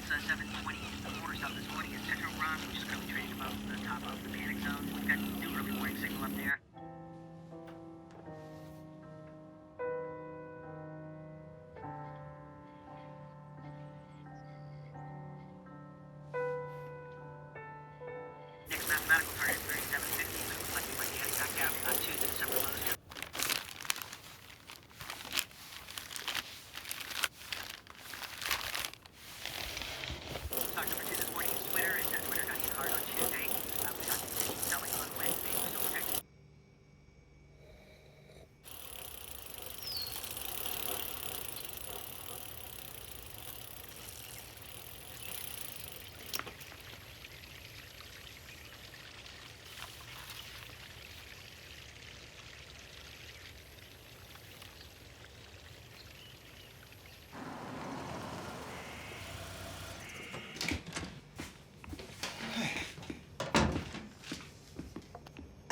720 corner stop this morning at Central Run, which is currently trading above the top of the panic zone. We've got new early warning signal up there. Next mathematical target is 3750, but it looks like we might be heading back out to the December lows. Stock number 2 this morning is Twitter, and Twitter got hit hard on Tuesday. We got selling on Wednesday. We're still protecting.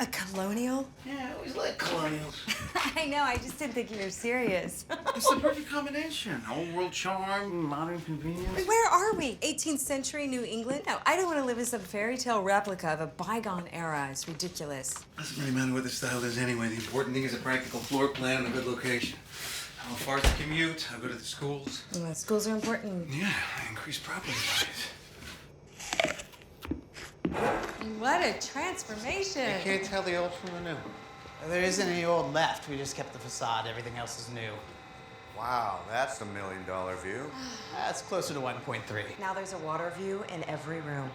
A colonial? Yeah, I always like colonials. I know, I just didn't think you were serious. It's the perfect combination. Old world charm, modern convenience. Where are we? 18th century New England? No, I don't want to live in some fairy tale replica of a bygone era. It's ridiculous. Doesn't really matter what the style is anyway. The important thing is a practical floor plan and a good location. How far to commute, how good are the schools. Well, schools are important. Yeah, increased property values. What a transformation. You can't tell the old from the new. There isn't any old left. We just kept the facade. Everything else is new. Wow, that's a $1 million view. That's closer to 1.3. Now there's a water view in every room.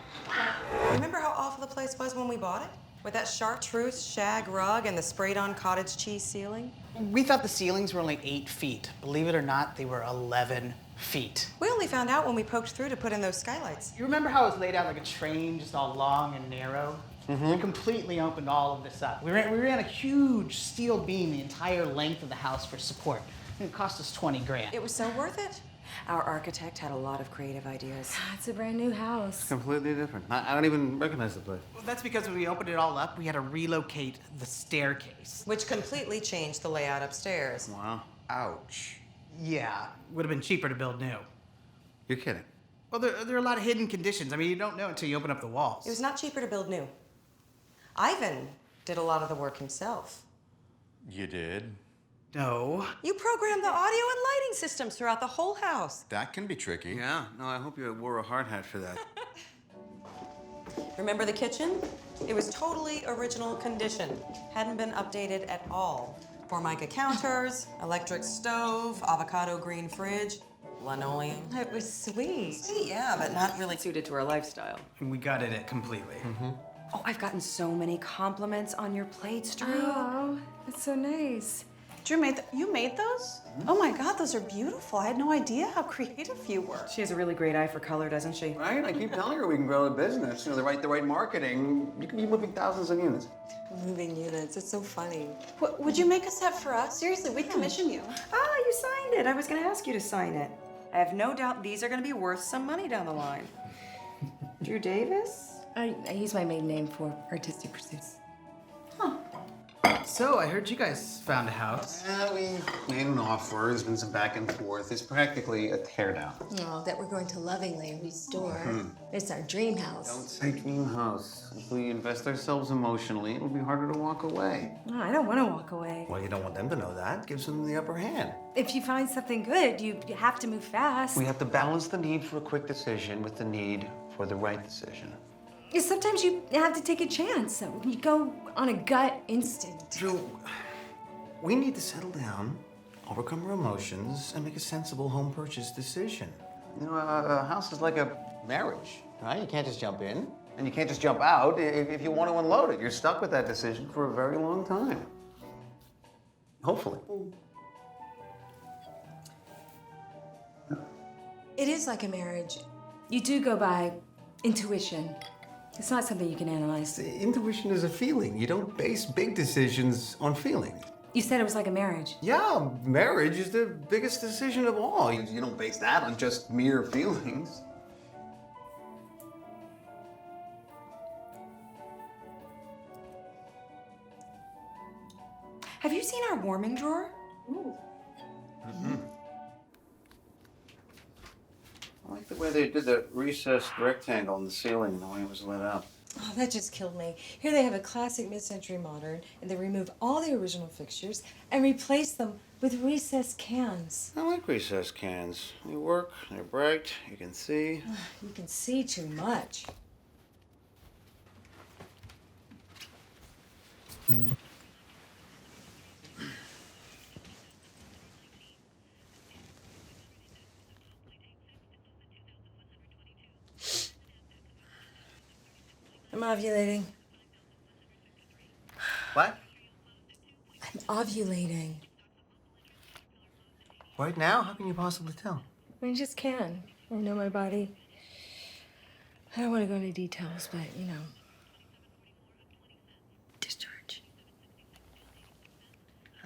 Remember how awful the place was when we bought it? With that chartreuse shag rug and the sprayed-on cottage cheese ceiling? We thought the ceilings were only 8 feet. Believe it or not, they were 11 feet. We only found out when we poked through to put in those skylights. You remember how it was laid out like a train, just all long and narrow? We completely opened all of this up. We ran a huge steel beam the entire length of the house for support. And it cost us 20 grand. It was so worth it. Our architect had a lot of creative ideas. It's a brand new house. Completely different. I don't even recognize the place. Well, that's because when we opened it all up, we had to relocate the staircase. Which completely changed the layout upstairs. Wow. Ouch. Yeah, would have been cheaper to build new. You're kidding. Well, there are a lot of hidden conditions. I mean, you don't know until you open up the walls. It was not cheaper to build new. Ivan did a lot of the work himself. You did? No. You programmed the audio and lighting systems throughout the whole house. That can be tricky. Yeah, no, I hope you wore a hard hat for that. Remember the kitchen? It was totally original condition. Hadn't been updated at all. Formica counters, electric stove, avocado green fridge, linoleum. It was sweet. Yeah, but not really suited to our lifestyle. And we gutted it completely. Oh, I've gotten so many compliments on your plates, Drew. Oh, that's so nice. Drew you made those? Oh my God, those are beautiful. I had no idea how creative you were. She has a really great eye for color, doesn't she? Right? I keep telling her we can grow a business. You know, the right marketing. You can be moving thousands of units. Moving units, it's so funny. Would you make a set for us? Seriously, we commission you. Ah, you signed it. I was gonna ask you to sign it. I have no doubt these are gonna be worth some money down the line. Drew Davis? I use my maiden name for artistic pursuits. So, I heard you guys found a house. Yeah, we made an offer. There's been some back and forth. It's practically a teardown. Oh, that we're going to lovingly restore. It's our dream house. Don't say dream house. If we invest ourselves emotionally, it'll be harder to walk away. No, I don't want to walk away. Well, you don't want them to know that. Gives them the upper hand. If you find something good, you have to move fast. We have to balance the need for a quick decision with the need for the right decision. Sometimes you have to take a chance. So you go on a gut instinct. Drew, we need to settle down, overcome our emotions, and make a sensible home purchase decision. You know, a house is like a marriage, right? You can't just jump in, and you can't just jump out. If you want to unload it, you're stuck with that decision for a very long time. Hopefully. It is like a marriage. You do go by intuition. It's not something you can analyze. Intuition is a feeling. You don't base big decisions on feeling. You said it was like a marriage. Yeah, marriage is the biggest decision of all. You don't base that on just mere feelings. Have you seen our warming drawer? I like the way way they did the recessed rectangle in the ceiling, the way it was lit up. Oh, that just killed me. Here they have a classic mid-century modern, and they remove all the original fixtures and replace them with recessed cans. I like recessed cans. They work, they're bright, you can see. You can see too much. I'm ovulating. What? I'm ovulating. Right now? How can you possibly tell? I just can. I know my body. I don't want to go into details, but you know. Discharge.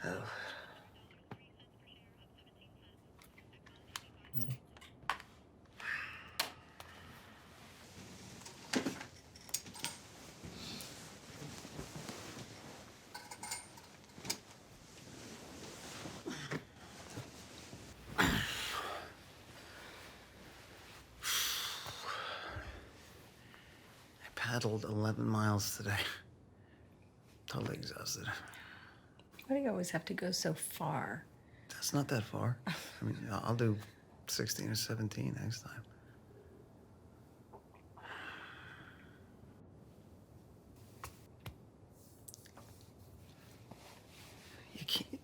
Oh. Paddled 11 miles today. Totally exhausted. Why do you always have to go so far? That's not that far. I mean, I'll do 16 or 17 next time.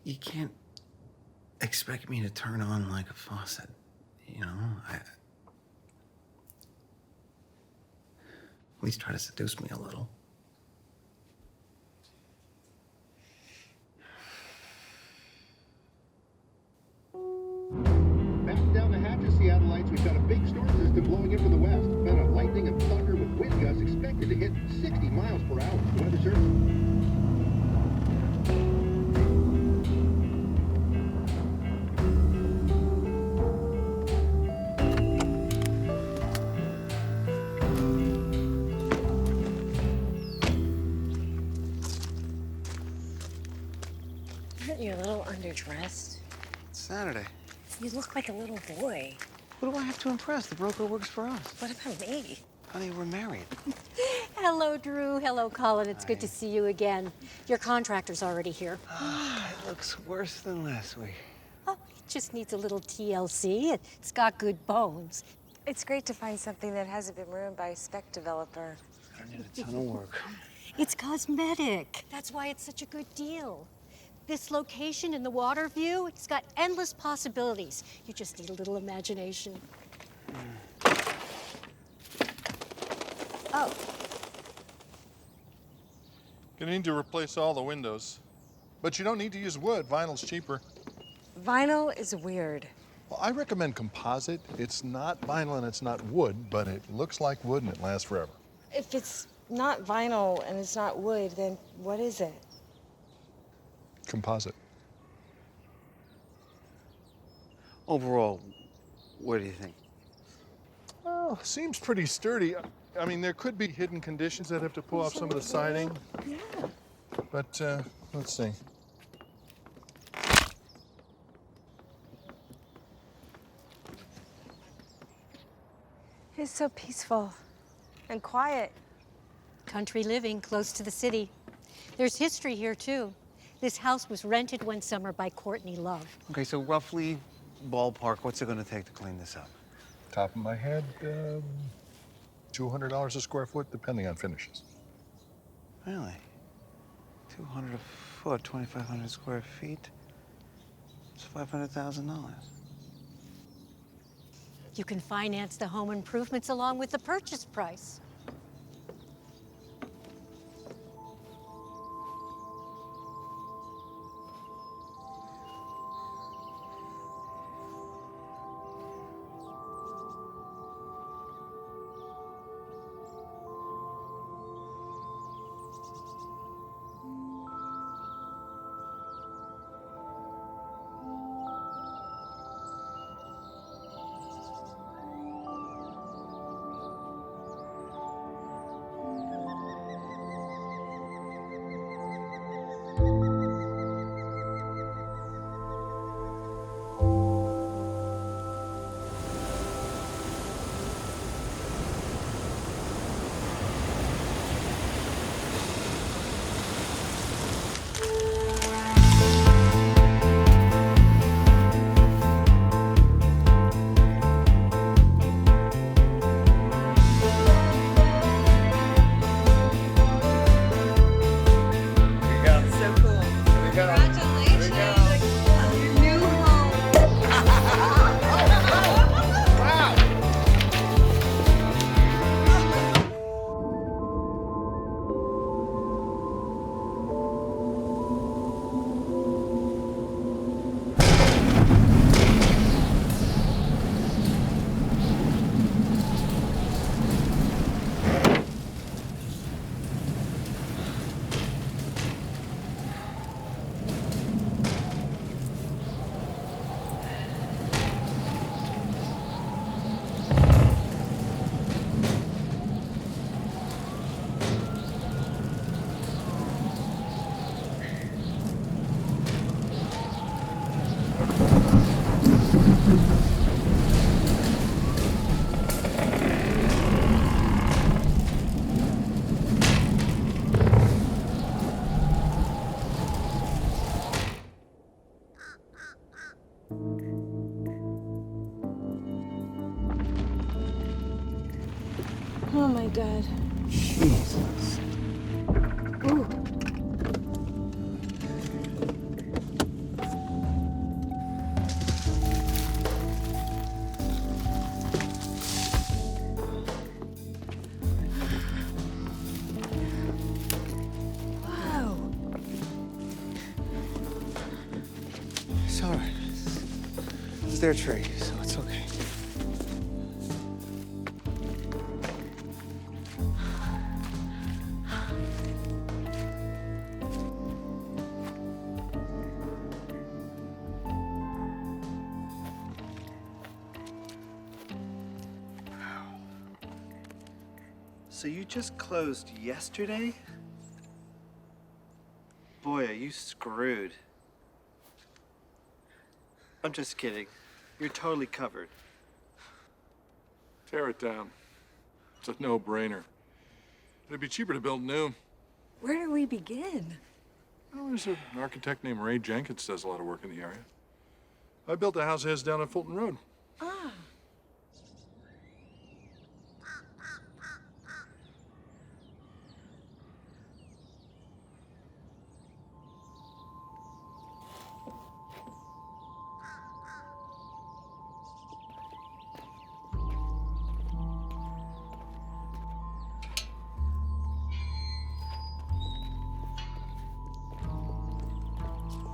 You can't expect me to turn on like a faucet, you know? At least try to seduce me a little. Back down the hatches, Seattleites. We've got a big storm system blowing in from the west. About a lightning and thunder with wind gusts expected to hit 60 miles per hour. Weather service. Aren't you a little underdressed? It's Saturday. You look like a little boy. Who do I have to impress? The broker works for us. What about me? Honey, we're married. Hello, Drew. Hello, Colin. It's good to see you again. Your contractor's already here. It looks worse than last week. Oh, it just needs a little TLC. It's got good bones. It's great to find something that hasn't been ruined by a spec developer. I need a ton of work. It's cosmetic. That's why it's such a good deal. This location and the water view, it's got endless possibilities. You just need a little imagination. Oh. You need to replace all the windows. But you don't need to use wood. Vinyl's cheaper. Vinyl is weird. Well, I recommend composite. It's not vinyl and it's not wood, but it looks like wood and it lasts forever. If it's not vinyl and it's not wood, then what is it? Composite. Overall, what do you think? Oh, seems pretty sturdy. I mean, there could be hidden conditions that have to pull off some of the siding. Yeah. But let's see. It's so peaceful and quiet. Country living close to the city. There's history here, too. This house was rented one summer by Courtney Love. Okay, so roughly, ballpark, what's it gonna take to clean this up? Top of my head, $200 a square foot, depending on finishes. Really? 200 a foot, 2,500 square feet. It's $500,000. You can finance the home improvements along with the purchase price. Oh my God. Jesus. Ooh. Whoa. It's all right. It's their tree, so it's okay. So you just closed yesterday? Boy, are you screwed. I'm just kidding. You're totally covered. Tear it down. It's a no-brainer. It'd be cheaper to build new. Where do we begin? Well, there's an architect named Ray Jenkins does a lot of work in the area. I built a house of his down on Fulton Road. Ah.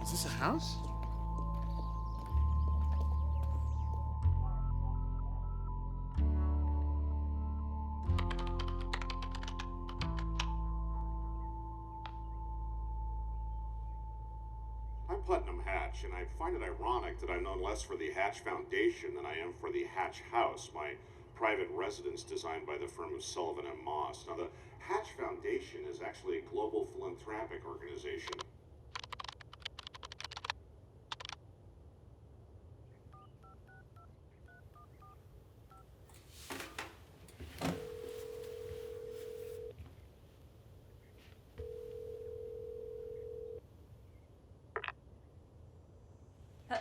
Is this a house? I'm Putnam Hatch, and I find it ironic that I'm known less for the Hatch Foundation than I am for the Hatch House, my private residence designed by the firm of Sullivan and Moss. Now, the Hatch Foundation is actually a global philanthropic organization.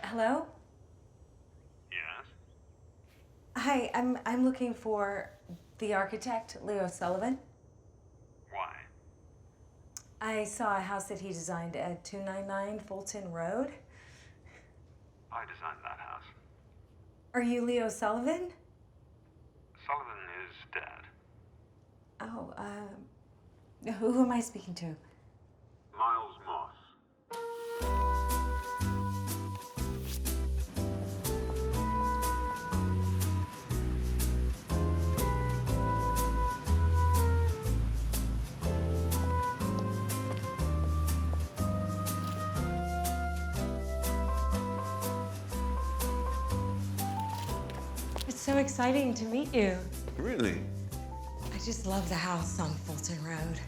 Hello? Yes? Hi, I'm looking for the architect, Leo Sullivan. Why? I saw a house that he designed at 299 Fulton Road. I designed that house. Are you Leo Sullivan? Sullivan is dead. Oh, who am I speaking to? Miles Moss. It's so exciting to meet you. Really? I just love the house on Fulton Road.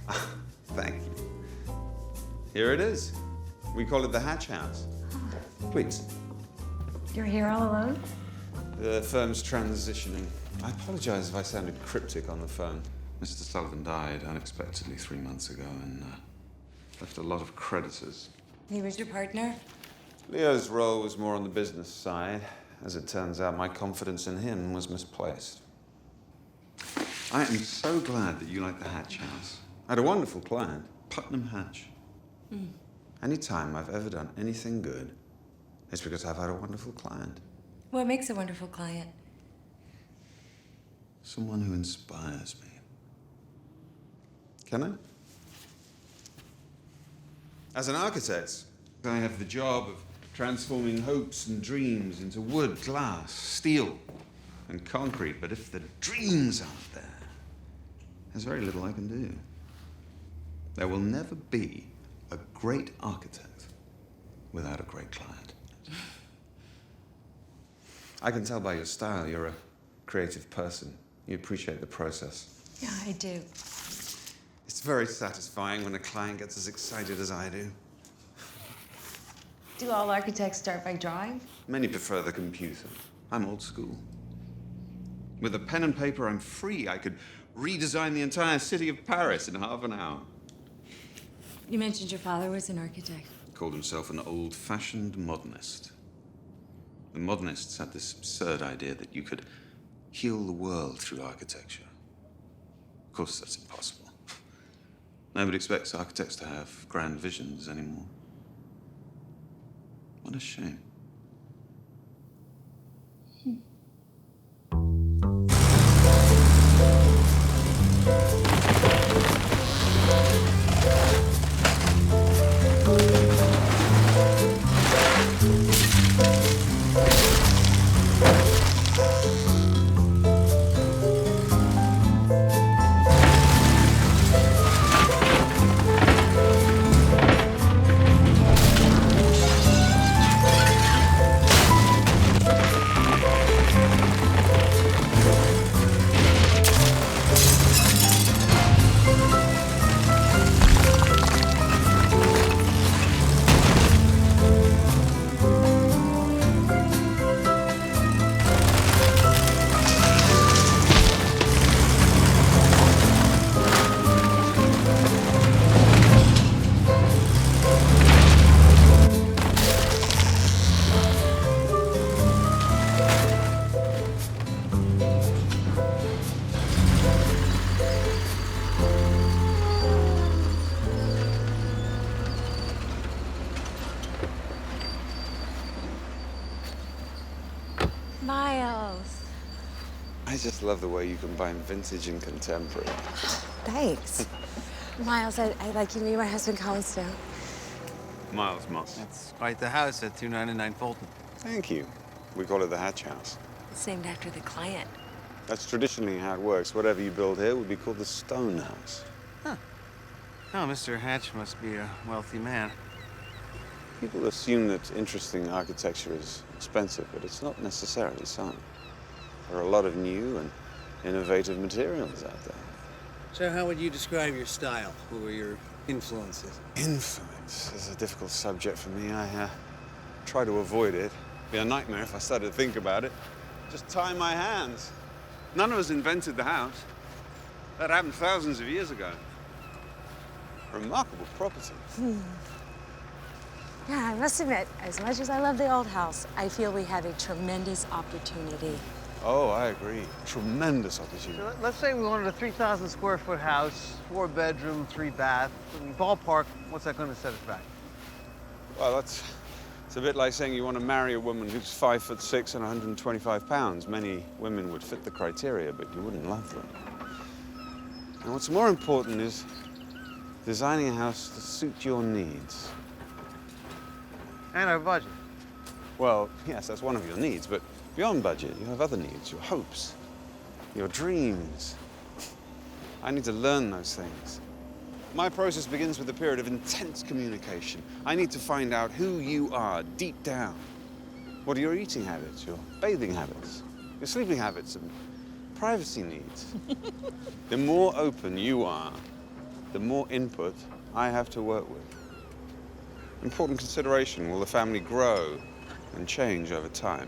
Thank you. Here it is. We call it the Hatch House. Please. You're here all alone? The firm's transitioning. I apologize if I sounded cryptic on the phone. Mr. Sullivan died unexpectedly 3 months ago and left a lot of creditors. He was your partner? Leo's role was more on the business side. As it turns out, my confidence in him was misplaced. I am so glad that you like the Hatch House. I had a wonderful client, Putnam Hatch. Anytime I've ever done anything good, it's because I've had a wonderful client. What makes a wonderful client? Someone who inspires me. Can I? As an architect, I have the job of transforming hopes and dreams into wood, glass, steel, and concrete. But if the dreams aren't there, there's very little I can do. There will never be a great architect without a great client. I can tell by your style you're a creative person. You appreciate the process. Yeah, I do. It's very satisfying when a client gets as excited as I do. Do all architects start by drawing? Many prefer the computer. I'm old school. With a pen and paper, I'm free. I could redesign the entire city of Paris in half an hour. You mentioned your father was an architect. Called himself an old-fashioned modernist. The modernists had this absurd idea that you could heal the world through architecture. course, that's impossible. Nobody expects architects to have grand visions anymore. What a shame. Miles. I just love the way you combine vintage and contemporary. Thanks. Miles, I'd like you to meet my husband, Colin Stone. Miles Moss. That's quite the house at 299 Fulton. Thank you. We call it the Hatch House. It's named after the client. That's traditionally how it works. Whatever you build here would be called the Stone House. Huh. Oh, Mr. Hatch must be a wealthy man. People assume that interesting architecture is expensive, but it's not necessarily so. There are a lot of new and innovative materials out there. So how would you describe your style? Who were your influences? Influence is a difficult subject for me. I try to avoid it. It'd be a nightmare if I started to think about it. Just tie my hands. None of us invented the house. That happened thousands of years ago. Remarkable property. Yeah, I must admit, as much as I love the old house, I feel we have a tremendous opportunity. Oh, I agree. Tremendous opportunity. So let's say we wanted a 3,000 square foot house, 4 bedroom, 3 bath. Ballpark, what's that going to set us back? Well, it's a bit like saying you want to marry a woman who's 5'6" and 125 pounds. Many women would fit the criteria, but you wouldn't love them. And what's more important is designing a house to suit your needs. And our budget. Well, yes, that's one of your needs, but beyond budget, you have other needs, your hopes, your dreams. I need to learn those things. My process begins with a period of intense communication. I need to find out who you are deep down. What are your eating habits, your bathing habits, your sleeping habits, and privacy needs? The more open you are, the more input I have to work with. Important consideration, will the family grow and change over time?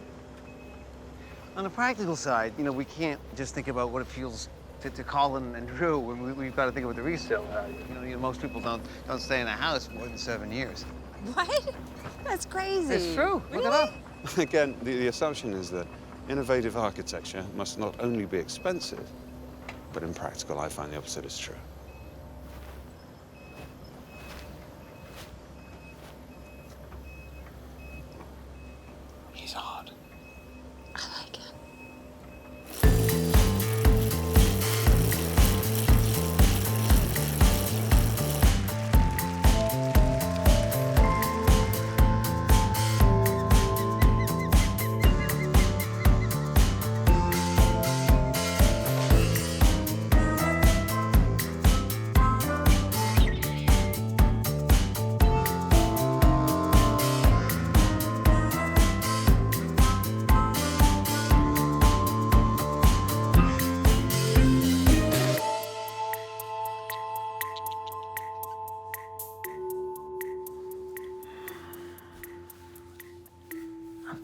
On the practical side, you know, we can't just think about what it feels to Colin and Drew. We've got to think about the resale value. You know, most people don't stay in a house more than 7 years. What? That's crazy. It's true. Really? Look it up. Again, the assumption is that innovative architecture must not only be expensive, but in practical, I find the opposite is true. He's hard. I like it.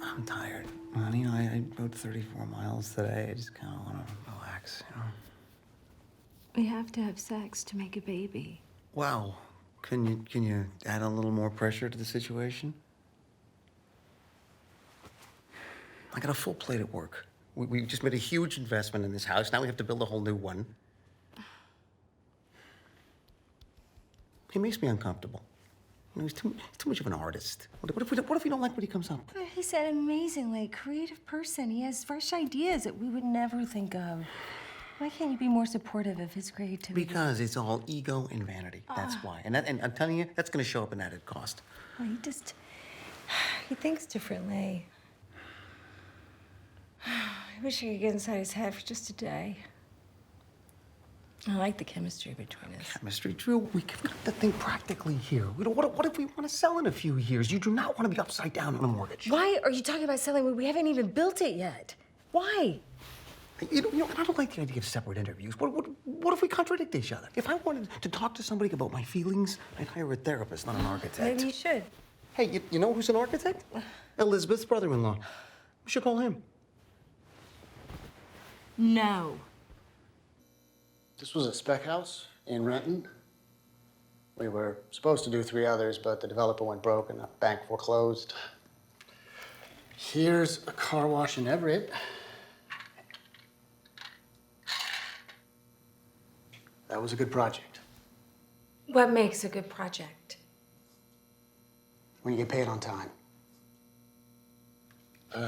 I'm tired. You know, I rode 34 miles today. I just kind of want to relax, you know? We have to have sex to make a baby. Wow. Can you add a little more pressure to the situation? I got a full plate at work. We just made a huge investment in this house. Now we have to build a whole new one. He makes me uncomfortable. You know, he's too much of an artist. What if we don't like what he comes up with? He's an amazingly creative person. He has fresh ideas that we would never think of. Why can't you be more supportive of his creativity? Because it's all ego and vanity. That's why. And I'm telling you, that's going to show up in added cost. Well, he thinks differently. I wish I could get inside his head for just a day. I like the chemistry between us. Chemistry, Drew, we've got to think practically here. What if we want to sell in a few years? You do not want to be upside down on a mortgage. Why are you talking about selling when we haven't even built it yet? Why? You know, I don't like the idea of separate interviews. What if we contradict each other? If I wanted to talk to somebody about my feelings, I'd hire a therapist, not an architect. Maybe you should. Hey, you know who's an architect? Elizabeth's brother-in-law. We should call him. No. This was a spec house in Renton. We were supposed to do 3 others, but the developer went broke and the bank foreclosed. Here's a car wash in Everett. That was a good project. What makes a good project? When you get paid on time.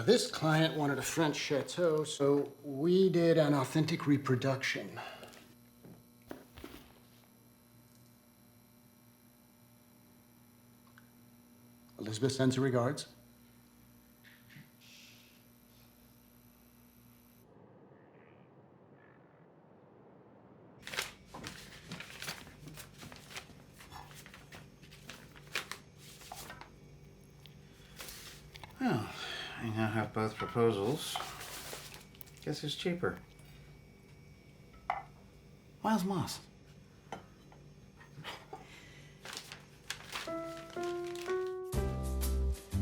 This client wanted a French chateau, so we did an authentic reproduction. Elizabeth sends her regards. Well, I now have both proposals. Guess who's cheaper? Miles Moss.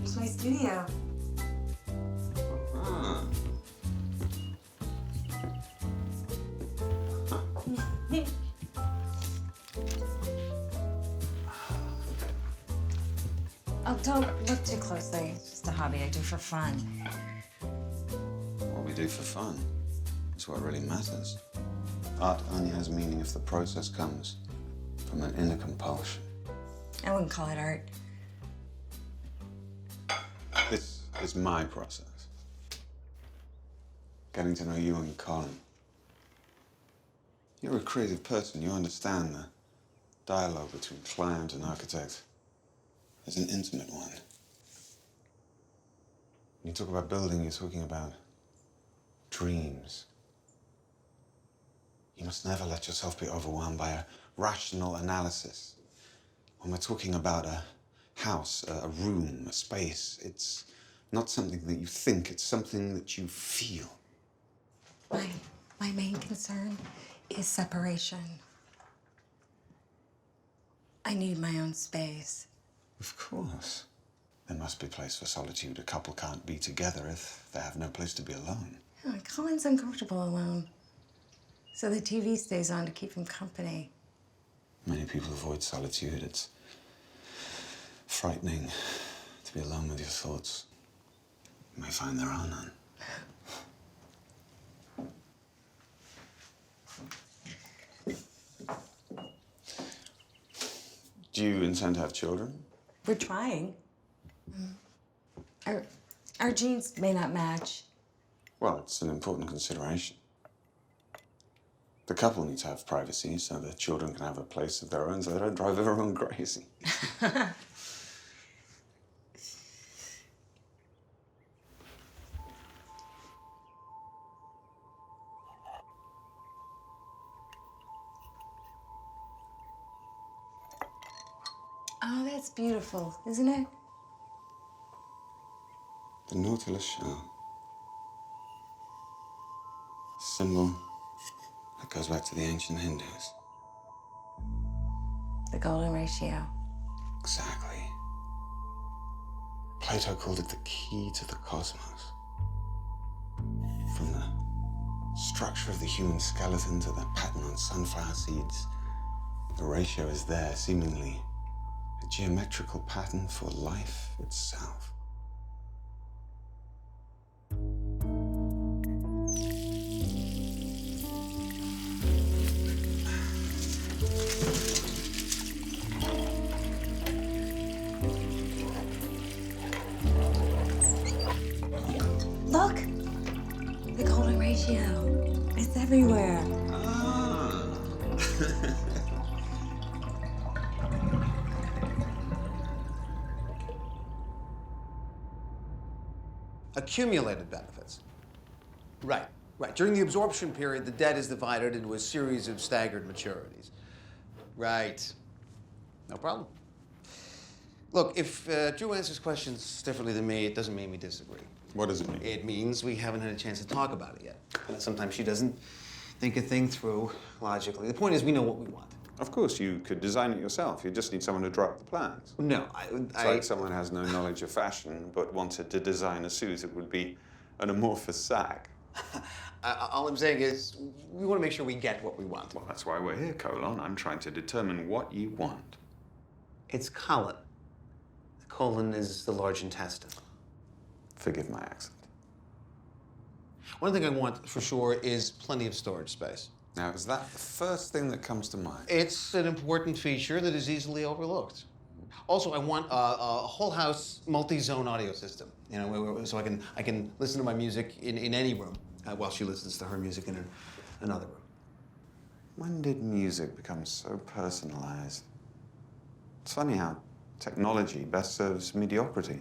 It's my studio. Oh, don't look too closely. It's just a hobby I do for fun. What we do for fun is what really matters. Art only has meaning if the process comes from an inner compulsion. I wouldn't call it art. This is my process. Getting to know you and Colin. You're a creative person. You understand the dialogue between client and architect is an intimate one. When you talk about building, you're talking about dreams. You must never let yourself be overwhelmed by a rational analysis. When we're talking about a house, a room, a space, it's not something that you think, it's something that you feel. My main concern is separation. I need my own space. Of course. There must be a place for solitude. A couple can't be together if they have no place to be alone. Oh, Colin's uncomfortable alone. So the TV stays on to keep him company. Many people avoid solitude. It's frightening to be alone with your thoughts. You may find there are none. Do you intend to have children? We're trying. Our genes may not match. Well, it's an important consideration. The couple need to have privacy so the children can have a place of their own so they don't drive everyone crazy. Oh, that's beautiful, isn't it? The Nautilus shell. Symbol that goes back to the ancient Hindus. The golden ratio. Exactly. Plato called it the key to the cosmos. From the structure of the human skeleton to the pattern on sunflower seeds, the ratio is there, seemingly a geometrical pattern for life itself. everywhere. Ah. Accumulated benefits. Right, right. During the absorption period, the debt is divided into a series of staggered maturities. Right. No problem. Look, if Drew answers questions differently than me, it doesn't mean we disagree. What does it mean? It means we haven't had a chance to talk about it yet. And sometimes she doesn't think a thing through logically. The point is, we know what we want. Of course, you could design it yourself. You just need someone to draw up the plans. No, It's like someone has no knowledge of fashion but wanted to design a suit that would be an amorphous sack. All I'm saying is, we want to make sure we get what we want. Well, that's why we're here, Colon. I'm trying to determine what you want. It's colon. The colon is the large intestine. Forgive my accent. One thing I want for sure is plenty of storage space. Now, is that the first thing that comes to mind? It's an important feature that is easily overlooked. Also, I want a whole house multi-zone audio system. You know, so I can listen to my music in any room while she listens to her music in another room. When did music become so personalized? It's funny how technology best serves mediocrity.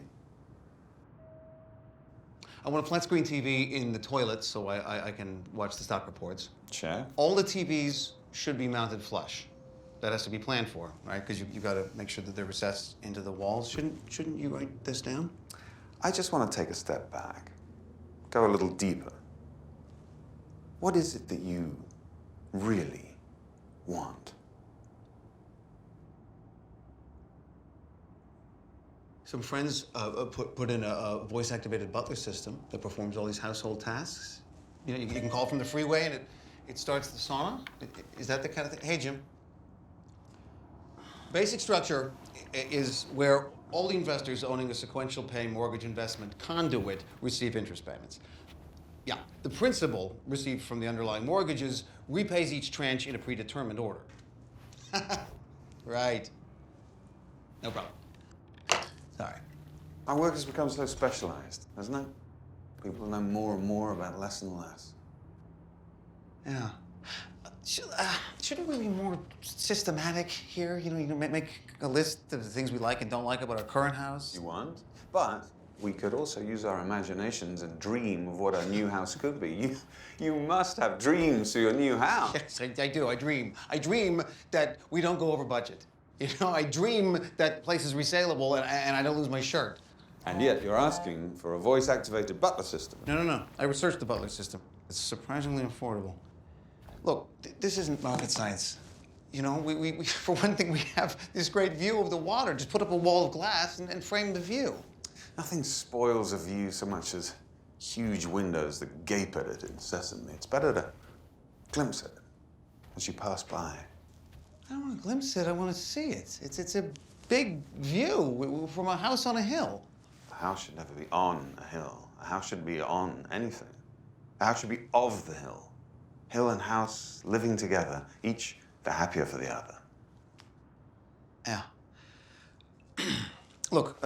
I want a flat screen TV in the toilet so I can watch the stock reports. Check. All the TVs should be mounted flush. That has to be planned for, right? Because you got to make sure that they're recessed into the walls. Shouldn't you write this down? I just want to take a step back, go a little deeper. What is it that you really want? Some friends put in a voice-activated butler system that performs all these household tasks. You know, you can call from the freeway and it starts the sauna. Is that the kind of thing? Hey, Jim. Basic structure is where all the investors owning a sequential pay mortgage investment conduit receive interest payments. Yeah, the principal received from the underlying mortgages repays each tranche in a predetermined order. Right. No problem. Sorry. Our work has become so specialized, hasn't it? People know more and more about less and less. Yeah. Shouldn't we be more systematic here? You know, make a list of the things we like and don't like about our current house. You want? But we could also use our imaginations and dream of what our new house could be. You must have dreams for your new house. Yes, I do. I dream. I dream that we don't go over budget. You know, I dream that place is resaleable and I don't lose my shirt. And yet you're asking for a voice-activated butler system. No. I researched the butler system. It's surprisingly affordable. Look, this isn't rocket science. You know, we for one thing, we have this great view of the water. Just put up a wall of glass and frame the view. Nothing spoils a view so much as huge windows that gape at it incessantly. It's better to glimpse it as you pass by. I don't want to glimpse it. I want to see it. It's a big view from a house on a hill. A house should never be on a hill. A house should be on anything. A house should be of the hill. Hill and house living together, each the happier for the other. Yeah. Look,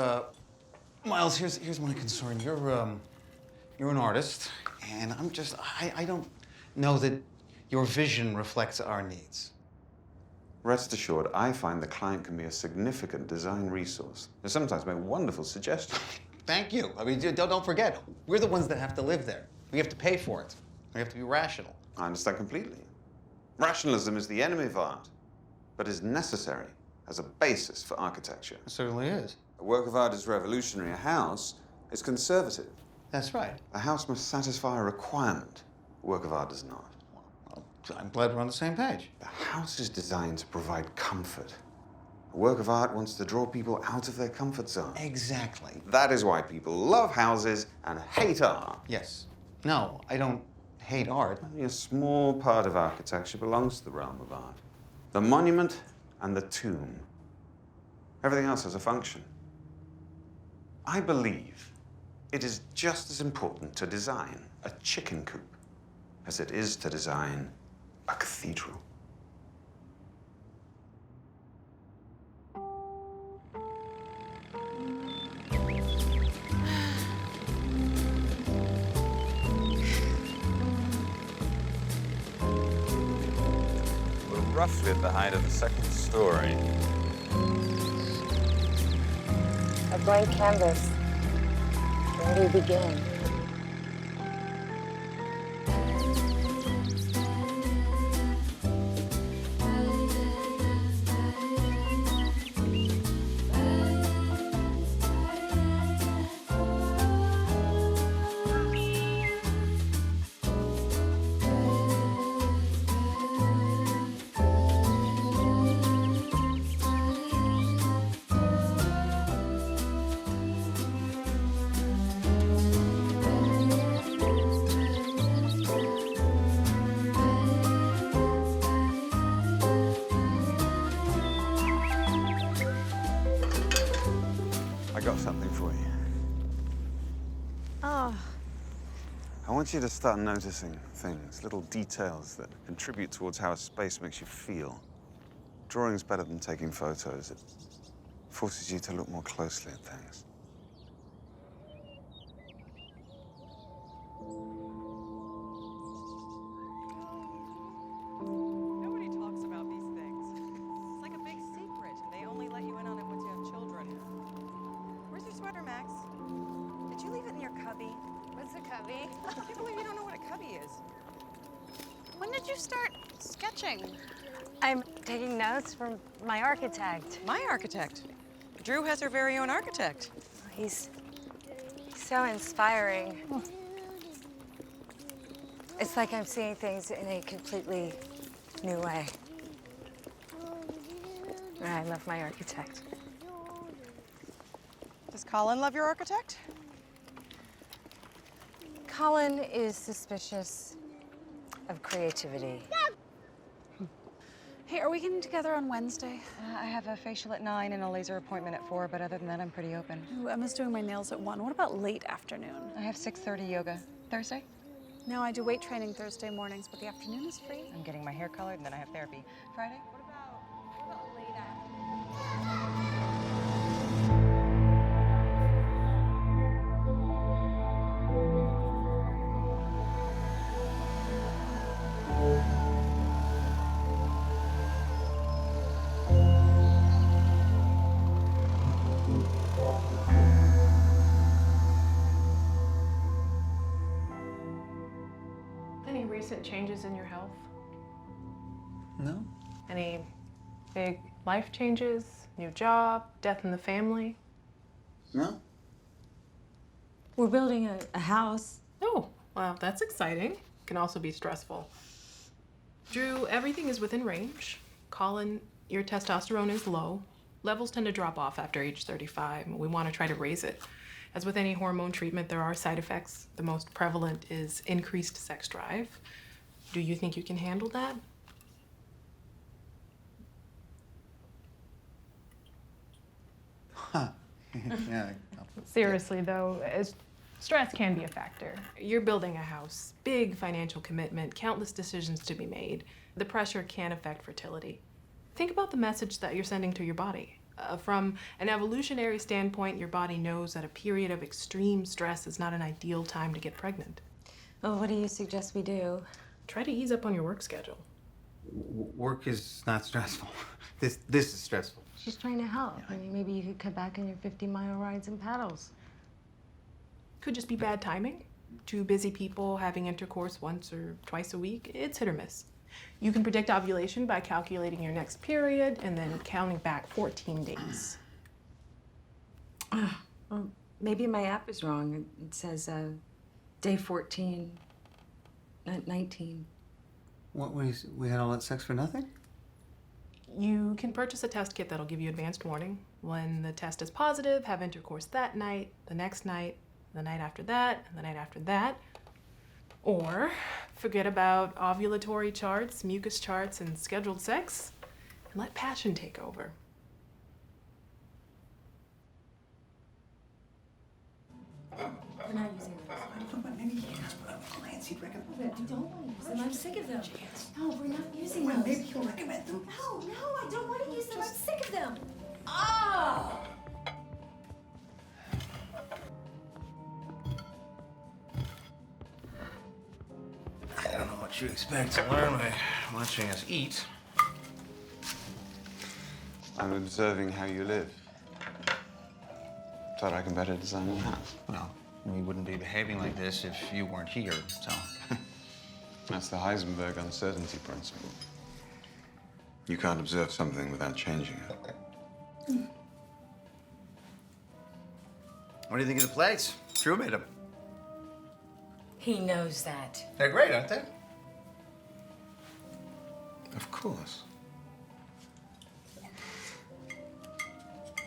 Miles, here's my concern. You're an artist, and I don't know that your vision reflects our needs. Rest assured, I find the client can be a significant design resource. They sometimes make wonderful suggestions. Thank you. I mean, don't forget, we're the ones that have to live there. We have to pay for it. We have to be rational. I understand completely. Rationalism is the enemy of art, but is necessary as a basis for architecture. It certainly is. A work of art is revolutionary. A house is conservative. That's right. A house must satisfy a requirement. A work of art does not. Well, I'm glad we're on the same page. The house is designed to provide comfort. A work of art wants to draw people out of their comfort zone. Exactly. That is why people love houses and hate art. Yes. No, I don't hate art. Only a small part of architecture belongs to the realm of art. The monument and the tomb. Everything else has a function. I believe it is just as important to design a chicken coop as it is to design a cathedral. roughly at the height of the second story. A blank canvas. Where do we begin? I got something for you. Oh, I want you to start noticing things, little details that contribute towards how a space makes you feel. Drawing's better than taking photos. It forces you to look more closely at things. Nobody talks about these things. It's like a big secret, and they only let you in on it once you have children. Where's your sweater, Max? Did you leave it in your cubby? What's a cubby? I can't believe you don't know what a cubby is. When did you start sketching? I'm taking notes from my architect. My architect. Drew has her very own architect. He's so inspiring. It's like I'm seeing things in a completely new way. I love my architect. Does Colin love your architect? Colin is suspicious of creativity. Hey, are we getting together on Wednesday? I have a facial at 9 and a laser appointment at 4, but other than that, I'm pretty open. Ooh, Emma's doing my nails at 1. What about late afternoon? I have 6:30 yoga. Thursday? No, I do weight training Thursday mornings, but the afternoon is free. I'm getting my hair colored, and then I have therapy. Friday? What about late afternoon? Any recent changes in your health? No? Any big life changes? New job? Death in the family? No? We're building a house. Oh, well, that's exciting. Can also be stressful. Drew, everything is within range. Colin, your testosterone is low. Levels tend to drop off after age 35. We want to try to raise it. As with any hormone treatment, there are side effects. The most prevalent is increased sex drive. Do you think you can handle that? Huh. Yeah. Seriously, though, stress can be a factor. You're building a house, big financial commitment, countless decisions to be made. The pressure can affect fertility. Think about the message that you're sending to your body. From an evolutionary standpoint, your body knows that a period of extreme stress is not an ideal time to get pregnant. Well, what do you suggest we do? Try to ease up on your work schedule. Work is not stressful. This is stressful. She's trying to help. I mean, maybe you could cut back on your 50-mile rides and paddles. Could just be bad timing. Two busy people having intercourse once or twice a week, it's hit or miss. You can predict ovulation by calculating your next period and then counting back 14 days. Well, maybe my app is wrong. It says day 14, not 19. What, we had all that sex for nothing? You can purchase a test kit that'll give you advanced warning. When the test is positive, have intercourse that night, the next night, the night after that, and the night after that. Or forget about ovulatory charts, mucus charts, and scheduled sex, and let passion take over. We're not using those. Maybe you can ask Clancy recommend. I don't want to use them. I'm sick of them. No, we're not using Well, those. maybe you'll recommend them. No, I don't want to use them. I'm sick of them. Ah! I don't know what you expect to learn by watching us eat. I'm observing how you live. Thought I can better design your house. Well, we wouldn't be behaving like this if you weren't here, so. That's the Heisenberg uncertainty principle. You can't observe something without changing it. What do you think of the plates? Drew made them. He knows that. They're great, aren't they? Of course.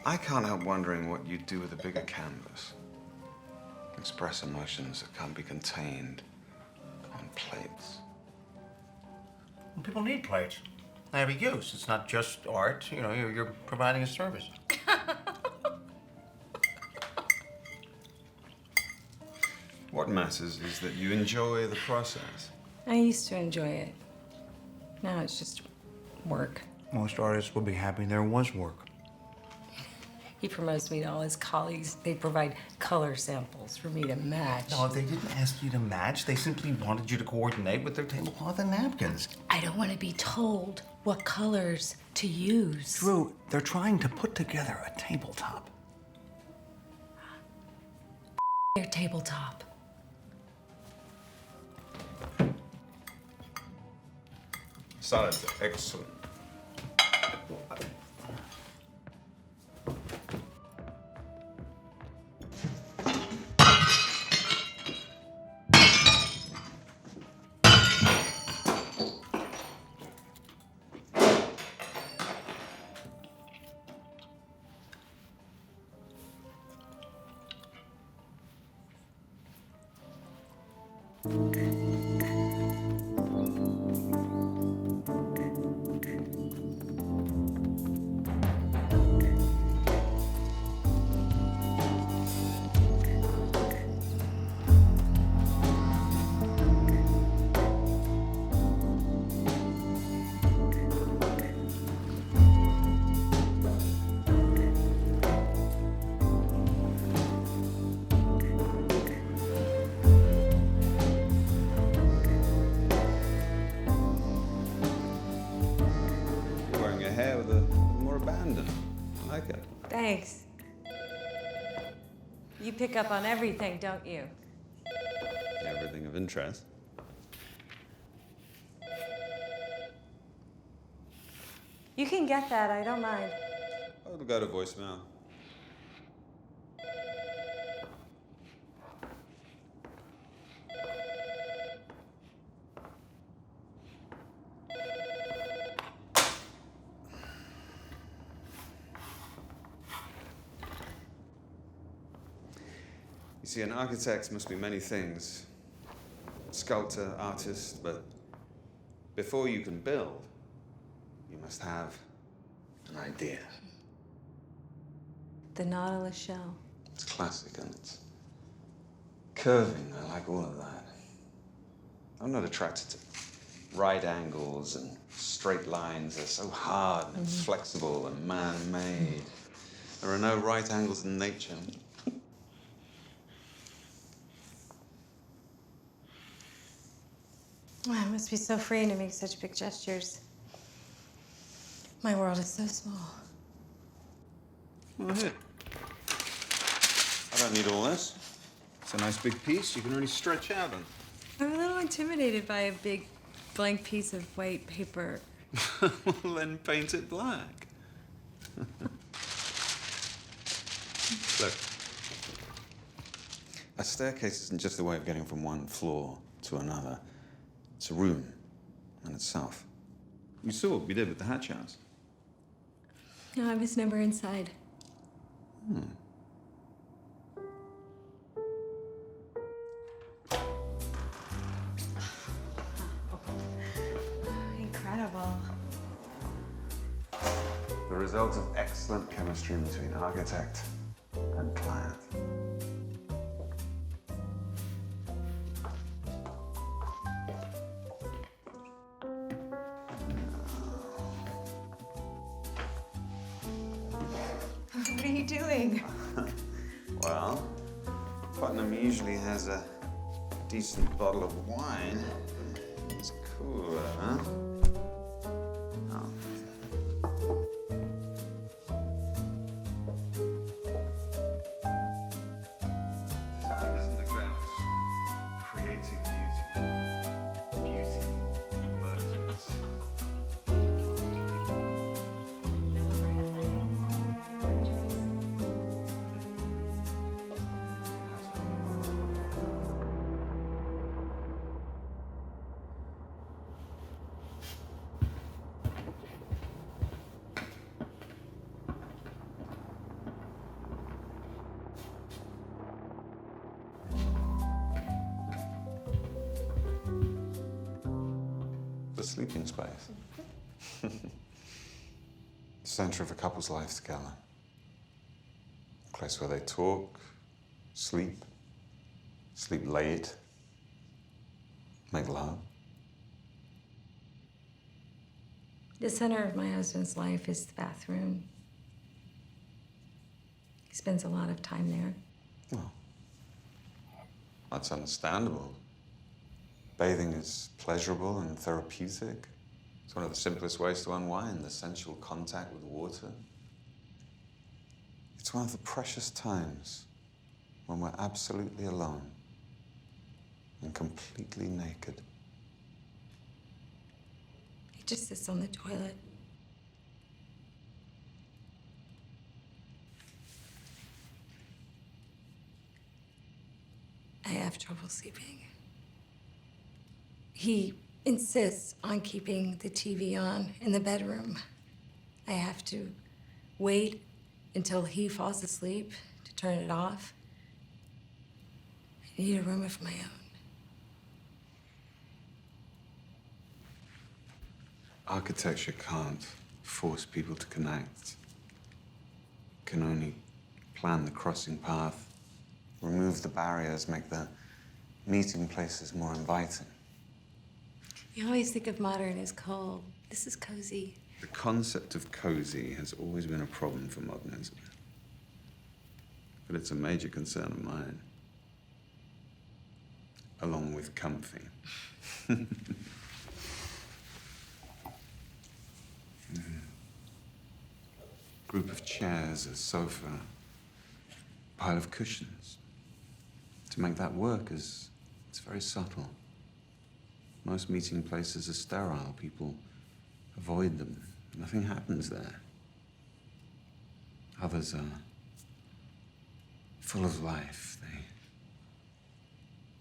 I can't help wondering what you'd do with a bigger canvas. Express emotions that can't be contained on plates. People need plates. They have a use. It's not just art. You know, you're providing a service. What matters is that you enjoy the process. I used to enjoy it. Now it's just work. Most artists would be happy there was work. He promotes me to all his colleagues. They provide color samples for me to match. No, they didn't ask you to match. They simply wanted you to coordinate with their tablecloth and napkins. I don't want to be told what colors to use. Drew, they're trying to put together a tabletop. Their tabletop. Salads are excellent. Hair with a more abandon. I like it. Thanks. You pick up on everything, don't you? Everything of interest. You can get that, I don't mind. Oh, it'll go to voicemail. You see, an architect must be many things. Sculptor, artist, but before you can build, you must have an idea. The Nautilus shell. It's classic and it's curving. I like all of that. I'm not attracted to right angles and straight lines. They're so hard and flexible and man-made. There are no right angles in nature. Oh, it must be so freeing to make such big gestures. My world is so small. Well, here. I don't need all this. It's a nice big piece. You can really stretch out on. I'm a little intimidated by a big blank piece of white paper. Well, then paint it black. Look. A staircase isn't just a way of getting from one floor to another. It's a room in itself. You saw what we did with the Hatch House. No, I was never inside. Incredible. The result of excellent chemistry between architect and client. What are you doing? Well, Putnam usually has a decent bottle of wine. It's cooler, huh? Oh. sleeping space. Center of a couple's life together. A place where they talk, sleep late, make love. The center of my husband's life is the bathroom. He spends a lot of time there. Well, that's understandable. Bathing is pleasurable and therapeutic. It's one of the simplest ways to unwind, the sensual contact with water. It's one of the precious times when we're absolutely alone and completely naked. He just sits on the toilet. I have trouble sleeping. He insists on keeping the TV on in the bedroom. I have to wait until he falls asleep to turn it off. I need a room of my own. Architecture can't force people to connect. It can only plan the crossing path, remove the barriers, make the meeting places more inviting. You always think of modern as cold. This is cozy. The concept of cozy has always been a problem for modernism. But it's a major concern of mine. Along with comfy. Group of chairs, a sofa, pile of cushions. To make that work it's very subtle. Most meeting places are sterile. People avoid them. Nothing happens there. Others are full of life. They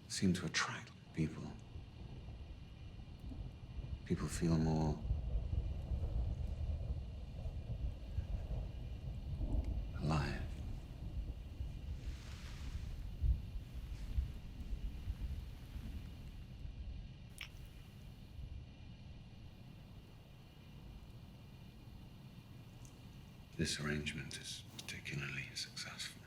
seem to attract people. People feel more alive. This arrangement is particularly successful.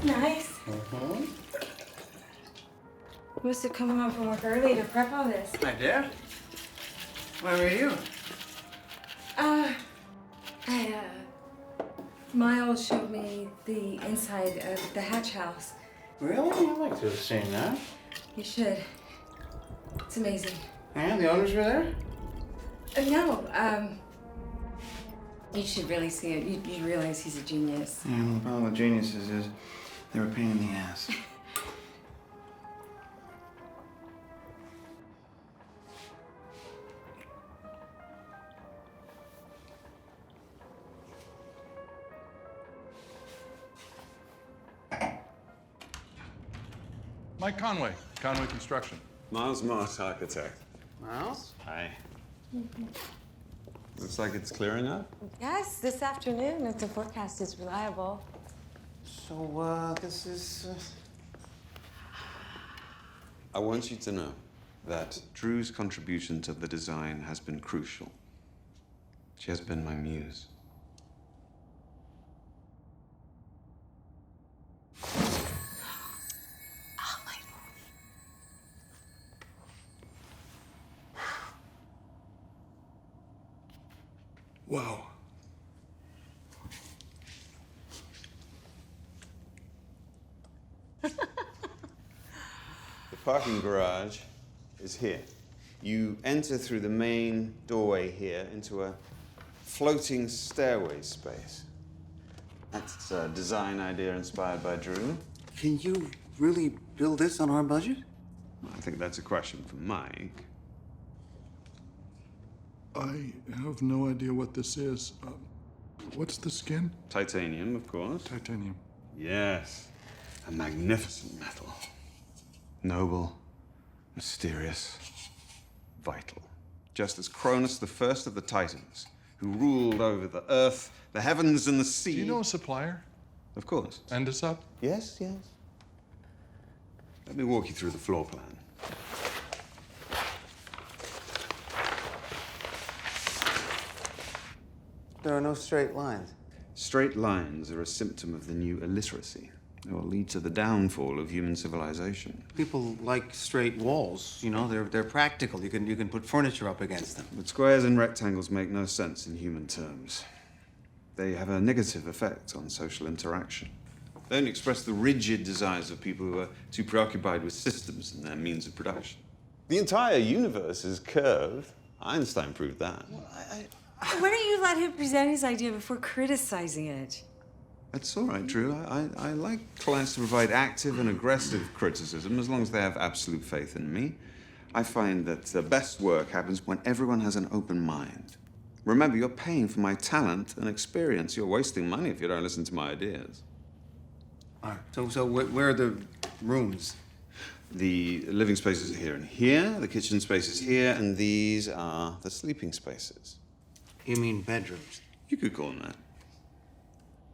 Nice. You must have come home from work early to prep all this. I did? Where were you? Miles showed me the inside of the hatch house. Really? I'd like to have seen that. You should. It's amazing. And the owners were there? No, you should really see it. You realize he's a genius. Yeah, well, the problem with geniuses is they're a pain in the ass. Mike Conway, Conway Construction. Miles Moss, architect. Miles? Hi. Looks like it's clearing up. Yes, this afternoon if the forecast is reliable. So, this is... I want you to know that Drew's contribution to the design has been crucial. She has been my muse. Wow. The parking garage is here. You enter through the main doorway here into a floating stairway space. That's a design idea inspired by Drew. Can you really build this on our budget? I think that's a question for Mike. I have no idea what this is. What's the skin? Titanium, of course. Titanium. Yes. A magnificent metal. Noble, mysterious, vital. Just as Cronus, the first of the Titans, who ruled over the earth, the heavens, and the sea. Do you know a supplier? Of course. Andesite? Yes, yes. Let me walk you through the floor plan. There are no straight lines. Straight lines are a symptom of the new illiteracy. They will lead to the downfall of human civilization. People like straight walls. You know, they're practical. You can put furniture up against them. But squares and rectangles make no sense in human terms. They have a negative effect on social interaction. They only express the rigid desires of people who are too preoccupied with systems and their means of production. The entire universe is curved. Einstein proved that. Why don't you let him present his idea before criticizing it? That's all right, Drew. I like clients to provide active and aggressive criticism as long as they have absolute faith in me. I find that the best work happens when everyone has an open mind. Remember, you're paying for my talent and experience. You're wasting money if you don't listen to my ideas. All right. So where are the rooms? The living spaces are here and here. The kitchen space is here, and these are the sleeping spaces. You mean bedrooms? You could call them that.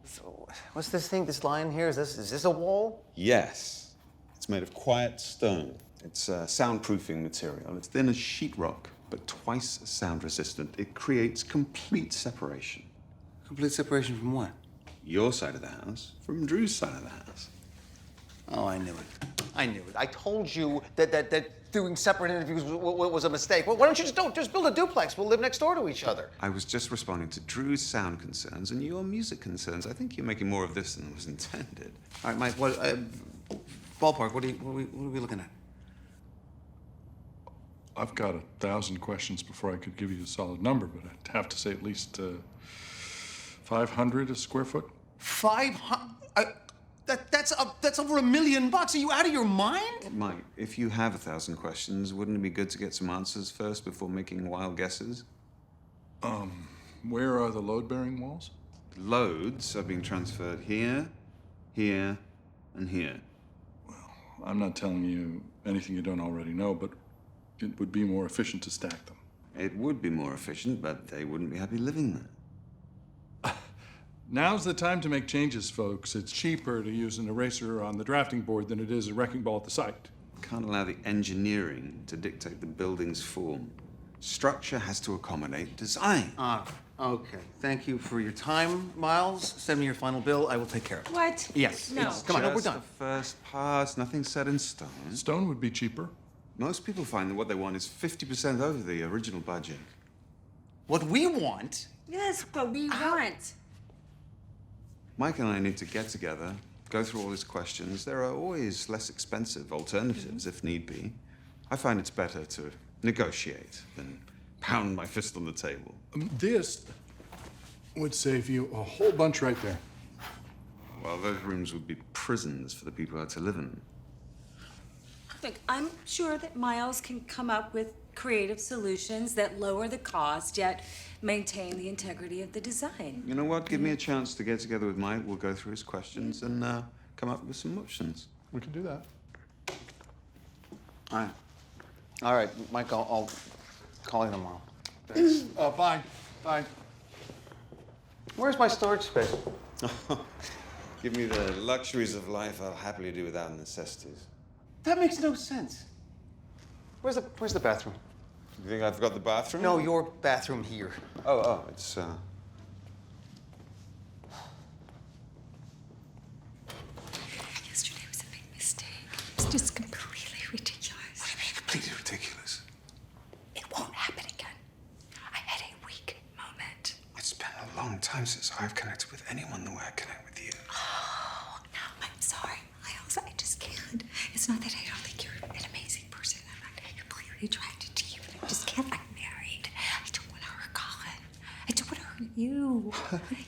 So, what's this thing, this line here? Is this a wall? Yes. It's made of quiet stone. It's soundproofing material. It's thin as sheetrock, but twice as sound resistant. It creates complete separation. Complete separation from what? Your side of the house from Drew's side of the house. Oh, I knew it. I knew it. I told you that doing separate interviews was a mistake. Well, why don't you just build a duplex? We'll live next door to each other. I was just responding to Drew's sound concerns and your music concerns. I think you're making more of this than was intended. All right, Mike. What ballpark? What are we looking at? I've got 1,000 questions before I could give you a solid number, but I'd have to say at least 500 a square foot. 500? That's over $1 million. Are you out of your mind? Mike, if you have 1,000 questions, wouldn't it be good to get some answers first before making wild guesses? Where are the load-bearing walls? Loads are being transferred here, here, and here. Well, I'm not telling you anything you don't already know, but it would be more efficient to stack them. It would be more efficient, but they wouldn't be happy living there. Now's the time to make changes, folks. It's cheaper to use an eraser on the drafting board than it is a wrecking ball at the site. Can't allow the engineering to dictate the building's form. Structure has to accommodate design. Okay. Thank you for your time, Miles. Send me your final bill. I will take care of it. What? Yes. No. Come on, we're Just done. the first pass, nothing set in stone. Stone would be cheaper. Most people find that what they want is 50% over the original budget. What we want? Yes, but we want. Mike and I need to get together, go through all his questions. There are always less expensive alternatives if need be. I find it's better to negotiate than pound my fist on the table. This would save you a whole bunch right there. Well, those rooms would be prisons for the people who had to live in them. Look, I'm sure that Miles can come up with creative solutions that lower the cost yet maintain the integrity of the design. You know what? Give me a chance to get together with Mike. We'll go through his questions and come up with some options. We can do that. All right, Mike. I'll call you tomorrow. Thanks. Bye. Bye. Where's my storage space? Give me the luxuries of life. I'll happily do without necessities. That makes no sense. Where's the bathroom? You think I forgot the bathroom? No, your bathroom here. Oh, it's Yesterday was a big mistake. It was just completely ridiculous. What do you mean completely ridiculous? It won't happen again. I had a weak moment. It's been a long time since I've connected with anyone the way I connect with you. Oh, no, I'm sorry, Miles. I just can't. It's not that I don't think you're an amazing person. I'm not completely attracted to you, but I just can't. I'm married. I don't want to hurt Colin. I don't want to hurt you.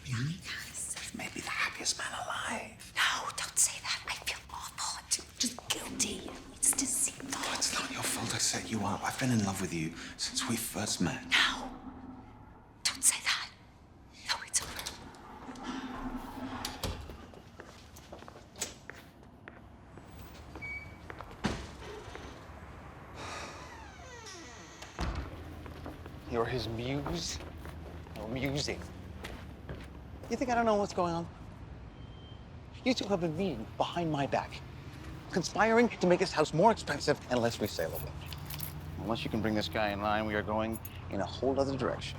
Yes. Maybe the happiest man alive. No, don't say that. I feel awful. I'm just guilty. It's deceitful. Oh, it's not your fault I set you up. I've been in love with you since we first met. No. Don't say that. No, it's over. You're his muse? Or musing? You think I don't know what's going on? You two have been meeting behind my back, conspiring to make this house more expensive and less resaleable. Unless you can bring this guy in line, we are going in a whole other direction.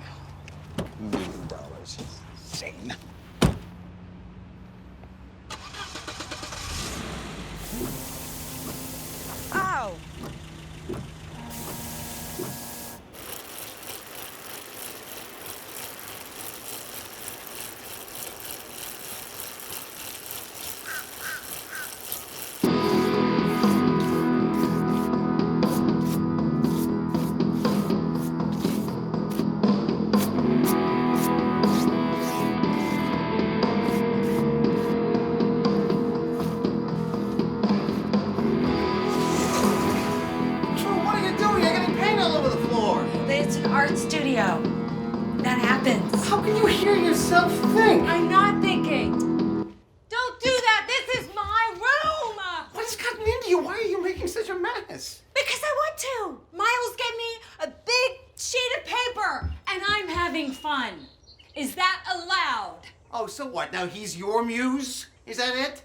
$1 million. Insane. Ow! What are you doing? You're getting paint all over the floor. It's an art studio. That happens. How can you hear yourself think? I'm not thinking. Don't do that. This is my room. What's gotten into you? Why are you making such a mess? Because I want to. Miles gave me a big sheet of paper, and I'm having fun. Is that allowed? Oh, so what? Now he's your muse? Is that it?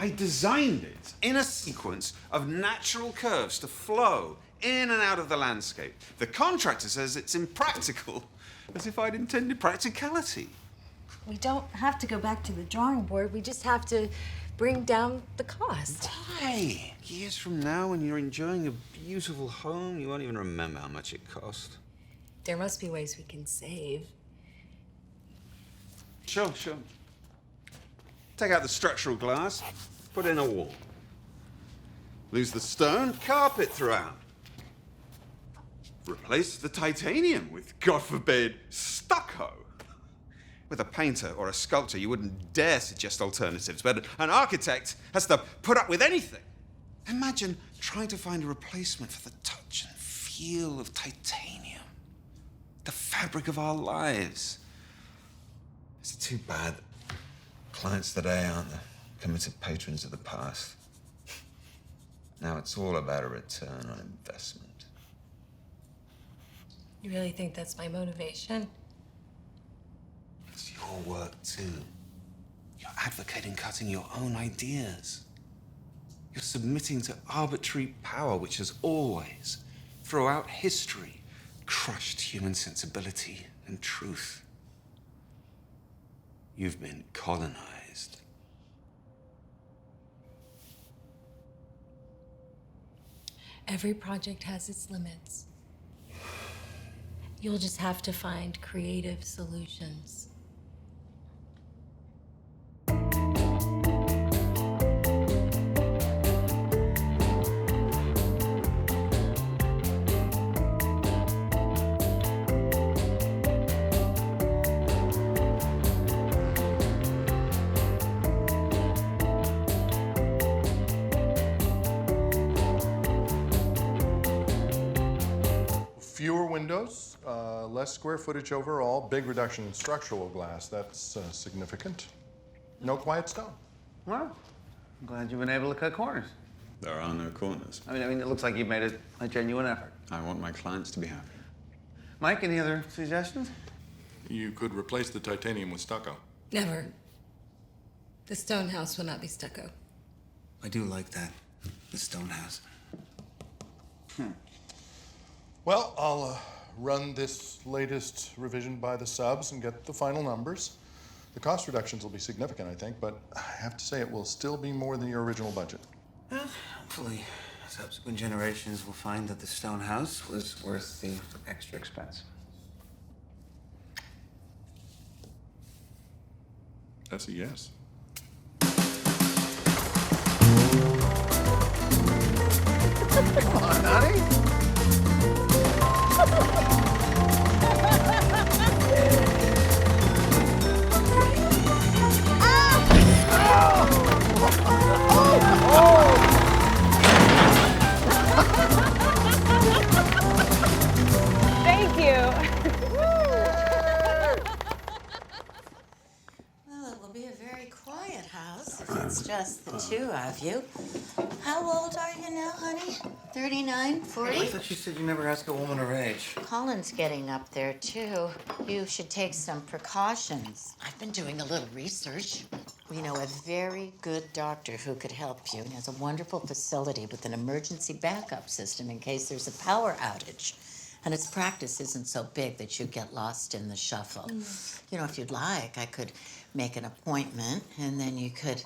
I designed it in a sequence of natural curves to flow in and out of the landscape. The contractor says it's impractical, as if I'd intended practicality. We don't have to go back to the drawing board. We just have to bring down the cost. Why? Years from now, when you're enjoying a beautiful home, you won't even remember how much it cost. There must be ways we can save. Sure. Take out the structural glass, put in a wall. Lose the stone, carpet throughout. Replace the titanium with, God forbid, stucco. With a painter or a sculptor, you wouldn't dare suggest alternatives, but an architect has to put up with anything. Imagine trying to find a replacement for the touch and feel of titanium, the fabric of our lives. It's too bad that clients today aren't the committed patrons of the past. Now it's all about a return on investment. You really think that's my motivation? It's your work, too. You're advocating cutting your own ideas. You're submitting to arbitrary power, which has always, throughout history, crushed human sensibility and truth. You've been colonized. Every project has its limits. You'll just have to find creative solutions. Fewer windows, less square footage overall, big reduction in structural glass. That's significant. No quiet stone. Well, I'm glad you've been able to cut corners. There are no corners. I mean, it looks like you've made a genuine effort. I want my clients to be happy. Mike, any other suggestions? You could replace the titanium with stucco. Never. The stone house will not be stucco. I do like that. The stone house. Well, I'll run this latest revision by the subs and get the final numbers. The cost reductions will be significant, I think, but I have to say it will still be more than your original budget. Well, hopefully, subsequent generations will find that the stone house was worth the extra expense. That's a yes. Come on, honey. have you. How old are you now, honey? 39, 40? I thought you said you never ask a woman her age. Colin's getting up there, too. You should take some precautions. I've been doing a little research. We know a very good doctor who could help you. He has a wonderful facility with an emergency backup system in case there's a power outage. And its practice isn't so big that you get lost in the shuffle. You know, if you'd like, I could make an appointment, and then you could,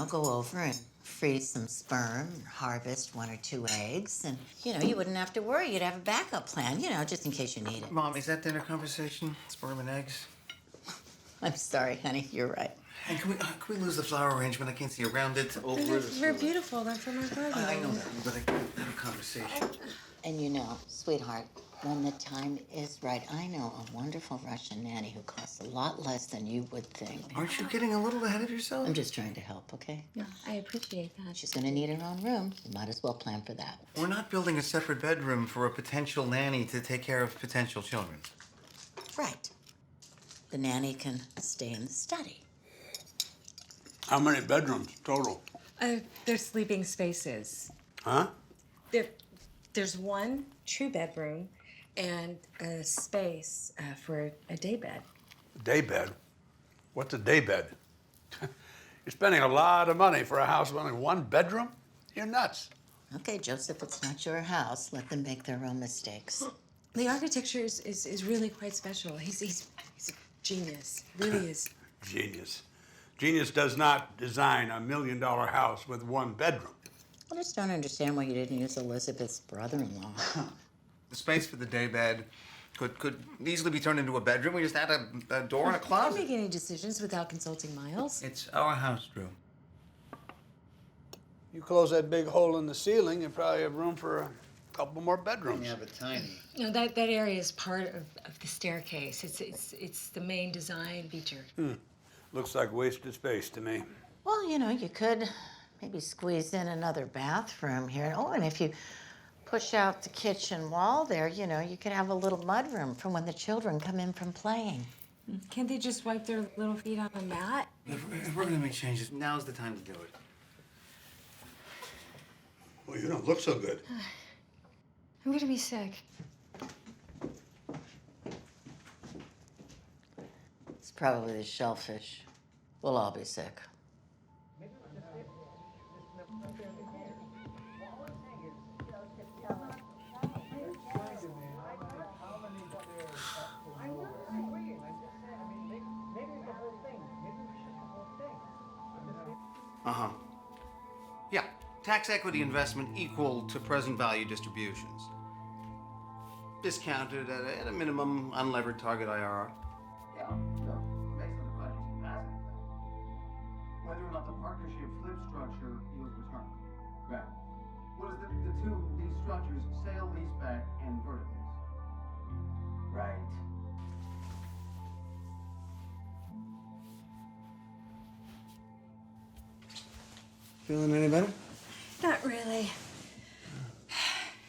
go over and freeze some sperm, harvest 1 or 2 eggs, and, you wouldn't have to worry. You'd have a backup plan, just in case you need it. Mom, is that dinner conversation? Sperm and eggs? I'm sorry, honey. You're right. And can we lose the flower arrangement? I can't see around it. Over it. They're beautiful. They're from our garden. I know that, but I can't have a conversation. And sweetheart, when the time is right, I know a wonderful Russian nanny who costs a lot less than you would think. Aren't you getting a little ahead of yourself? I'm just trying to help, okay? No, I appreciate that. She's gonna need her own room. You might as well plan for that. We're not building a separate bedroom for a potential nanny to take care of potential children. Right. The nanny can stay in the study. How many bedrooms total? They're sleeping spaces. Huh? There's one true bedroom and a space for a day bed. Day bed? What's a day bed? You're spending a lot of money for a house with only 1 bedroom? You're nuts. Okay, Joseph, it's not your house. Let them make their own mistakes. The architecture is really quite special. He's a genius. Really is. Genius. Genius does not design a $1 million house with 1 bedroom. I just don't understand why you didn't use Elizabeth's brother-in-law. The space for the daybed could easily be turned into a bedroom. We just add a door and a I closet. can't make any decisions without consulting Miles. It's our house, Drew. You close that big hole in the ceiling, you probably have room for a couple more bedrooms. Yeah, but tiny. No, that area is part of the staircase. It's the main design feature. Looks like wasted space to me. Well, you could maybe squeeze in another bathroom here. Oh, and if you push out the kitchen wall there, you could have a little mudroom for when the children come in from playing. Can't they just wipe their little feet on a mat? If we're gonna make changes, now's the time to do it. Well, you don't look so good. I'm gonna be sick. It's probably the shellfish. We'll all be sick. Uh-huh. Yeah, tax equity investment equal to present value distributions. Discounted at a minimum unlevered target IRR. Yeah, no, based on the budget capacity. Whether or not the partnership flip structure yields return. Right. What is these structures, sale, leaseback, and verticals? Right. Feeling any better? Not really.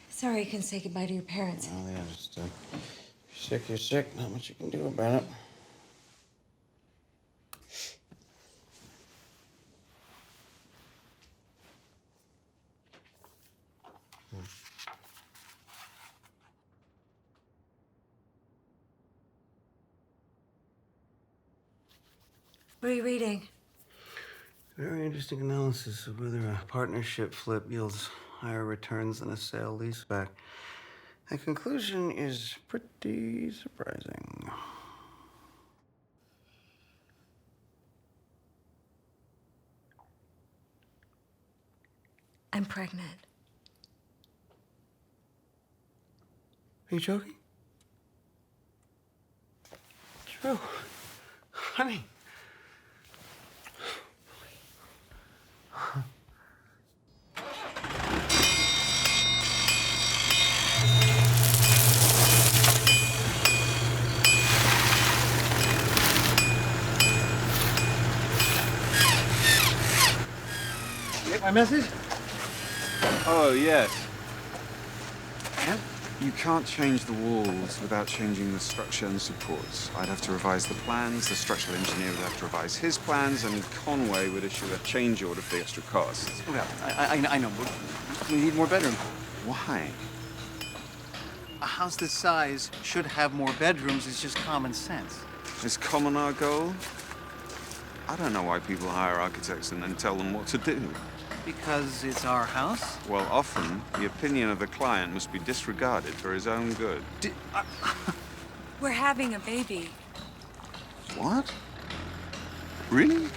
Sorry I couldn't say goodbye to your parents. Oh, yeah, just, you're sick. Not much you can do about it. What are you reading? Very interesting analysis of whether a partnership flip yields higher returns than a sale leaseback. The conclusion is pretty surprising. I'm pregnant. Are you joking? True. Honey. Get my message? Oh, yes. And? You can't change the walls without changing the structure and supports. I'd have to revise the plans, the structural engineer would have to revise his plans, and Conway would issue a change order for the extra costs. Well, I know, but we need more bedrooms. Why? A house this size should have more bedrooms. It's just common sense. Is common our goal? I don't know why people hire architects and then tell them what to do. Because it's our house? Well, often, the opinion of the client must be disregarded for his own good. We're having a baby. What? Really?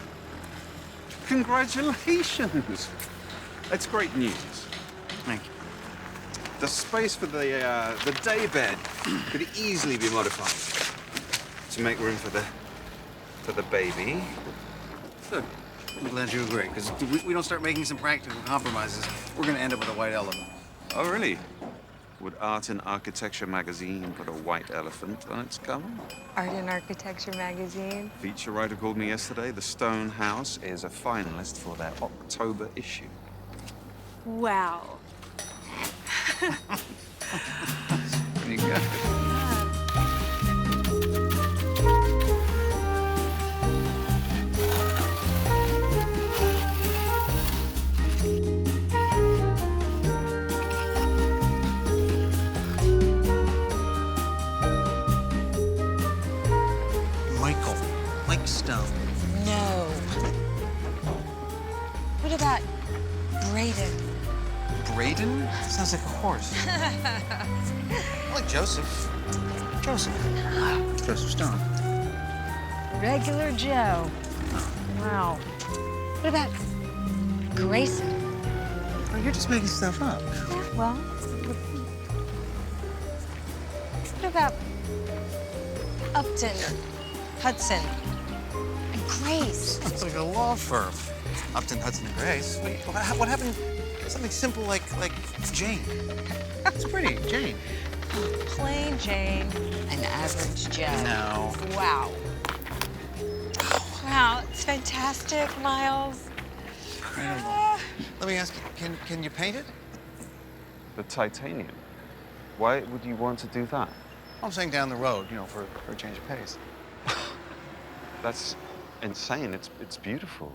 Congratulations! That's great news. Thank you. The space for the day bed could easily be modified to make room for the baby. Good. I'm glad you agree, because if we don't start making some practical compromises, we're going to end up with a white elephant. Oh, really? Would Art and Architecture magazine put a white elephant on its cover? Art and Architecture magazine. Feature writer called me yesterday. The Stone House is a finalist for their October issue. Wow. Pretty good. Michael, Mike Stone. No. What about Braden? Braden? Sounds like a horse. I like Joseph. Joseph. Joseph Stone. Regular Joe. Wow. What about Grayson? Oh, you're just making stuff up. Yeah, well. What about Upton, Hudson, and Grace? It's like a law firm. Upton, Hudson, and Grace. Wait, what happened? Something simple like Jane. It's pretty, Jane. Plain Jane. An average Joe. No. Wow. Wow, it's fantastic, Miles. Let me ask you, can you paint it? The titanium. Why would you want to do that? I'm saying down the road, you know, for a change of pace. That's insane. It's beautiful.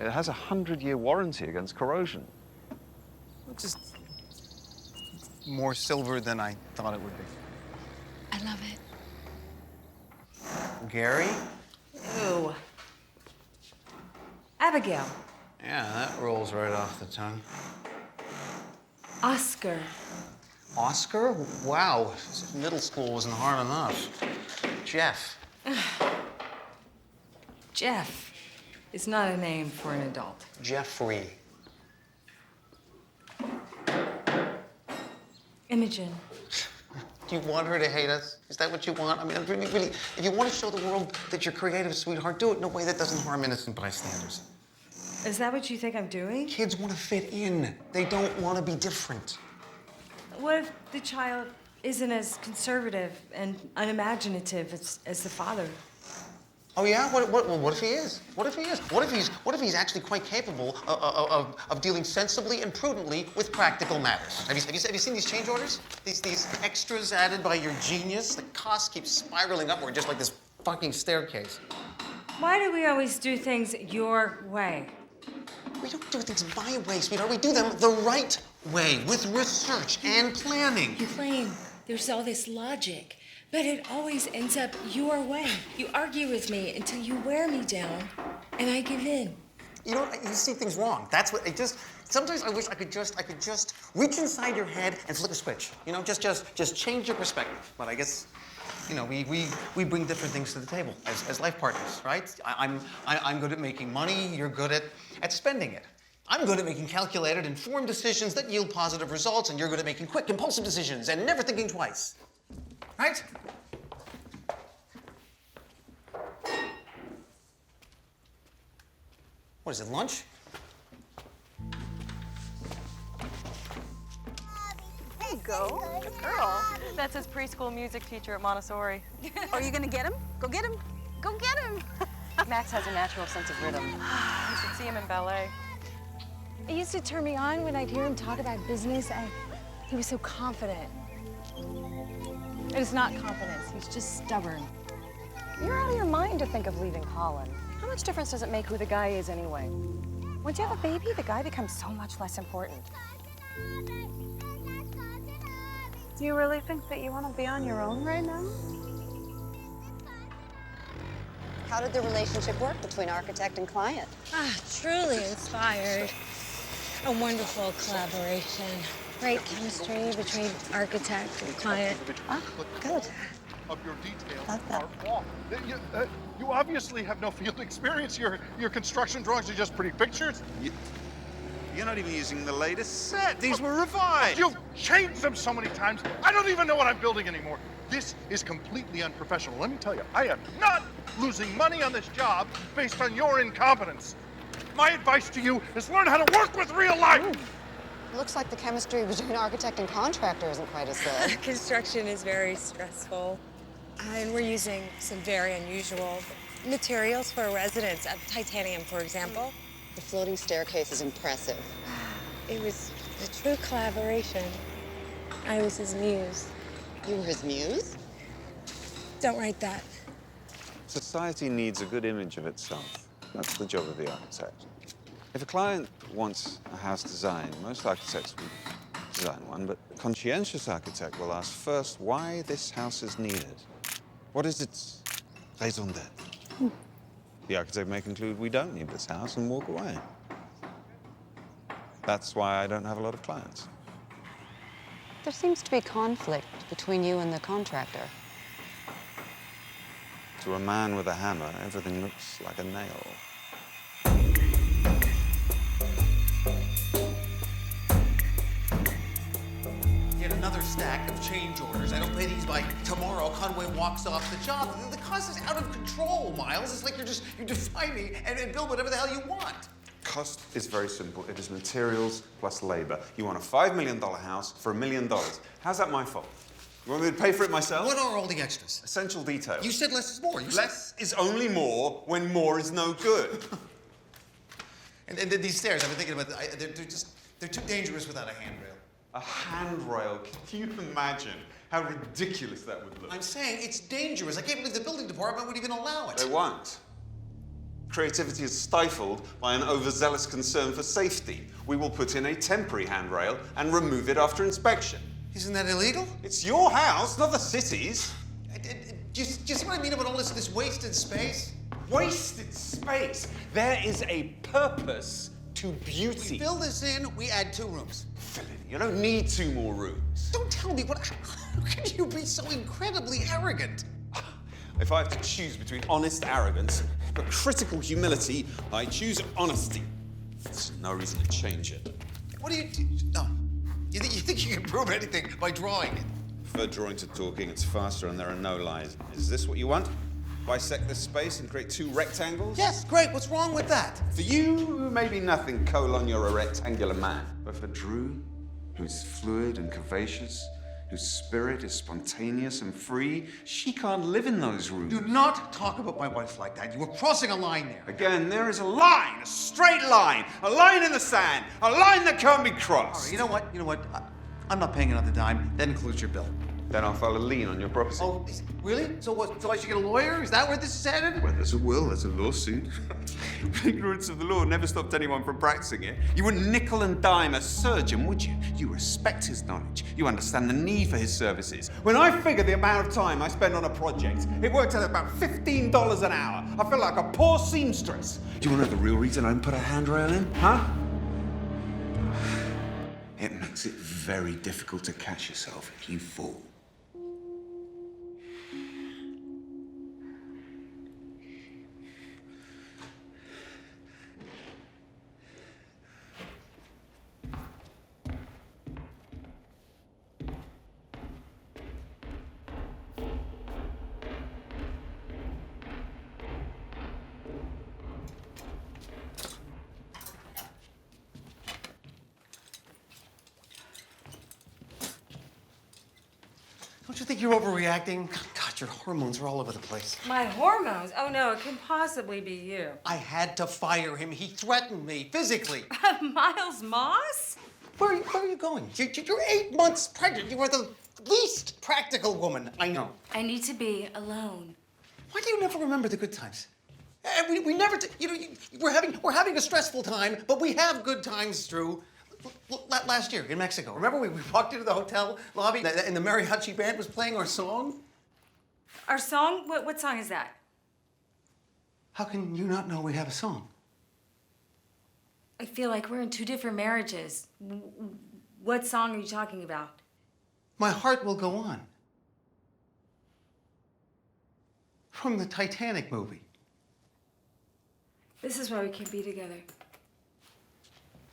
It has a 100-year warranty against corrosion. It's just more silver than I thought it would be. I love it. Gary? Ew. Abigail. Yeah, that rolls right off the tongue. Oscar. Oscar? Wow, middle school wasn't hard enough. Jeff. Jeff is not a name for an adult. Jeffrey. Imogen. Do you want her to hate us? Is that what you want? I mean, really, if you want to show the world that you're creative, sweetheart, do it in a way that doesn't harm innocent bystanders. Is that what you think I'm doing? Kids want to fit in. They don't want to be different. What if the child isn't as conservative and unimaginative as the father? Oh yeah? What if he is? What if he is? What if he's actually quite capable of dealing sensibly and prudently with practical matters? Have you seen these change orders? These extras added by your genius? The costs keep spiraling upward, just like this fucking staircase. Why do we always do things your way? We don't do things my way, sweetheart. We do them the right way, with research and planning. You claim there's all this logic, but it always ends up your way. You argue with me until you wear me down, and I give in. You know, you see things wrong. That's what sometimes I wish I could just reach inside your head and flip a switch. You know, just change your perspective. But I guess, you know, we bring different things to the table as life partners, right? I'm good at making money. You're good at spending it. I'm good at making calculated, informed decisions that yield positive results, and you're good at making quick, impulsive decisions and never thinking twice. Right? What is it, lunch? There you go. Good girl. That's his preschool music teacher at Montessori. Are you gonna get him? Go get him. Go get him. Max has a natural sense of rhythm. You should see him in ballet. It used to turn me on when I'd hear him talk about business. He was so confident. It is not confidence. He's just stubborn. You're out of your mind to think of leaving Colin. How much difference does it make who the guy is anyway? Once you have a baby, the guy becomes so much less important. Do you really think that you want to be on your own right now? How did the relationship work between architect and client? Truly inspired. A wonderful collaboration. Great chemistry between architect and client. Good. Of your details Love that. are wrong. You obviously have no field experience. Your construction drawings are just pretty pictures. You're not even using the latest set. These were revised. You've changed them so many times, I don't even know what I'm building anymore. This is completely unprofessional. Let me tell you, I am not losing money on this job based on your incompetence. My advice to you is learn how to work with real life. Looks like the chemistry between architect and contractor isn't quite as good. Construction is very stressful, and we're using some very unusual materials for a residence, titanium, for example. The floating staircase is impressive. It was a true collaboration. I was his muse. You were his muse? Don't write that. Society needs a good image of itself. That's the job of the architect. If a client wants a house design, most architects will design one, but a conscientious architect will ask first why this house is needed. What is its raison d'etre? The architect may conclude we don't need this house and walk away. That's why I don't have a lot of clients. There seems to be conflict between you and the contractor. To a man with a hammer, everything looks like a nail. Yet another stack of change orders. I don't pay these by tomorrow. Conway walks off the job. The cost is out of control, Miles. It's like you defy me and build whatever the hell you want. Cost is very simple. It is materials plus labor. You want a $5 million house for $1 million. How's that my fault? You want me to pay for it myself? What are all the extras? Essential details. You said less is more. Less is only more when more is no good. and these stairs, I've been thinking about, they're too dangerous without a handrail. A handrail? Can you imagine how ridiculous that would look? I'm saying it's dangerous. I can't believe the building department would even allow it. They won't. Creativity is stifled by an overzealous concern for safety. We will put in a temporary handrail and remove it after inspection. Isn't that illegal? It's your house, not the city's. Do you see what I mean about all this wasted space? Wasted space? There is a purpose to beauty. We fill this in, we add 2 rooms. Fill in. You don't need 2 more rooms. Don't tell me how can you be so incredibly arrogant? If I have to choose between honest arrogance but critical humility, I choose honesty. There's no reason to change it. What do you do? No. You think you can prove anything by drawing it? Prefer drawing to talking. It's faster and there are no lies. Is this what you want? Bisect this space and create 2 rectangles? Yes, great. What's wrong with that? For you, maybe nothing, you're a rectangular man. But for Drew, who's fluid and curvaceous, whose spirit is spontaneous and free, she can't live in those rooms. Do not talk about my wife like that. You were crossing a line there. Again, there is a line, a straight line, a line in the sand, a line that can't be crossed. All right, you know what? I'm not paying another dime. That includes your bill. Then I'll file a lien on your property. Oh, really? So what? So I should get a lawyer? Is that where this is headed? When there's a will, there's a lawsuit. Ignorance of the law never stopped anyone from practicing it. You wouldn't nickel and dime a surgeon, would you? You respect his knowledge. You understand the need for his services. When I figure the amount of time I spend on a project, it works out about $15 an hour. I feel like a poor seamstress. Do you want to know the real reason I didn't put a handrail in? Huh? It makes it very difficult to catch yourself if you fall. Don't you think you're overreacting? God, your hormones are all over the place. My hormones? Oh no, it can possibly be you. I had to fire him. He threatened me physically. Miles Moss? Where are you going? You're 8 months pregnant. You are the least practical woman I know. I need to be alone. Why do you never remember the good times? We never, we're having a stressful time, but we have good times, Drew. Last year in Mexico, remember we walked into the hotel lobby and the mariachi band was playing our song? Our song? What song is that? How can you not know we have a song? I feel like we're in two different marriages. What song are you talking about? My Heart Will Go On. From the Titanic movie. This is why we can't be together.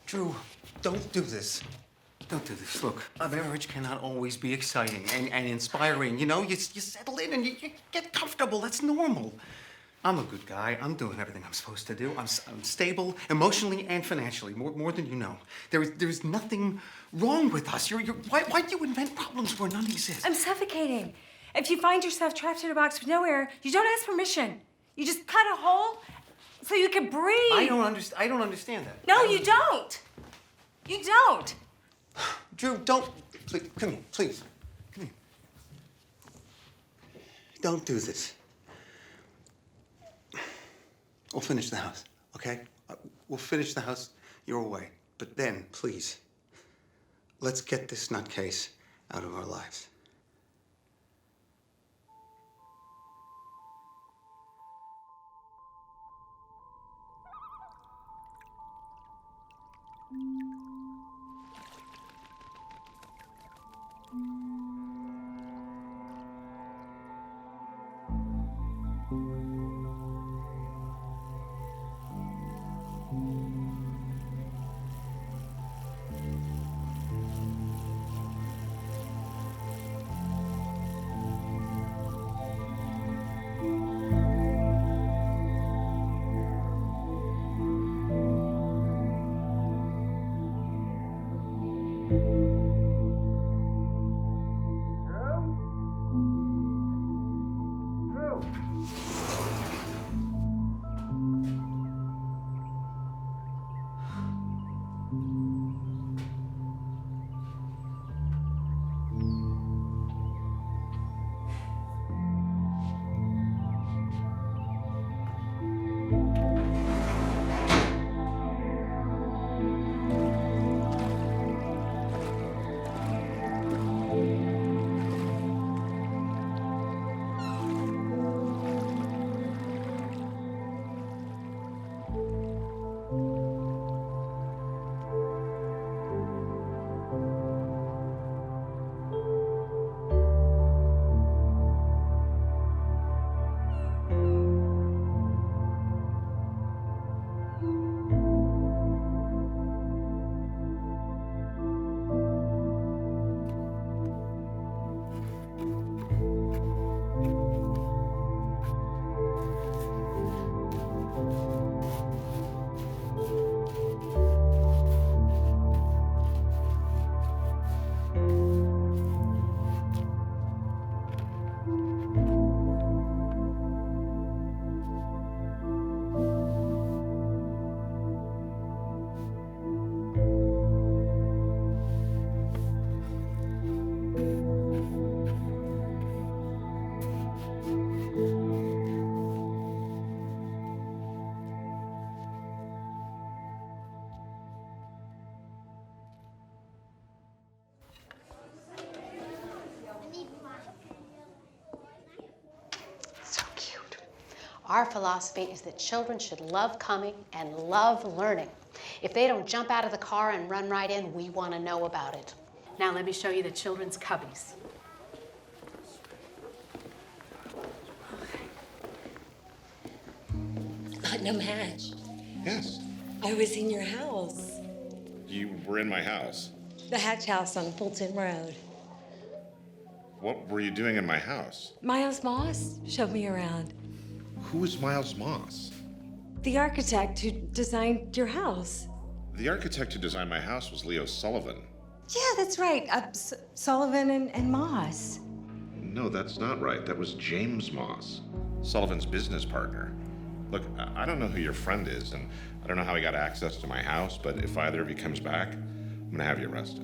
Drew, don't do this. Don't do this. Look, a marriage cannot always be exciting and inspiring. You know, you settle in and you get comfortable. That's normal. I'm a good guy. I'm doing everything I'm supposed to do. I'm stable emotionally and financially, more than you know. There's nothing wrong with us. Why do you invent problems where none exist? I'm suffocating. If you find yourself trapped in a box with no air, you don't ask permission. You just cut a hole so you can breathe. I don't understand that. No, you don't. You don't. Drew, don't. Please, come here, please. Come here. Don't do this. We'll finish the house, okay? We'll finish the house your way. But then, please, let's get this nutcase out of our lives. Our philosophy is that children should love coming and love learning. If they don't jump out of the car and run right in, we want to know about it. Now let me show you the children's cubbies. Putnam Hatch. Yes. I was in your house. You were in my house. The Hatch House on Fulton Road. What were you doing in my house? Miles Moss showed me around. Who is Miles Moss? The architect who designed your house. The architect who designed my house was Leo Sullivan. Yeah, that's right. Sullivan and Moss. No, that's not right. That was James Moss, Sullivan's business partner. Look, I don't know who your friend is, and I don't know how he got access to my house, but if either of you comes back, gonna have you arrested.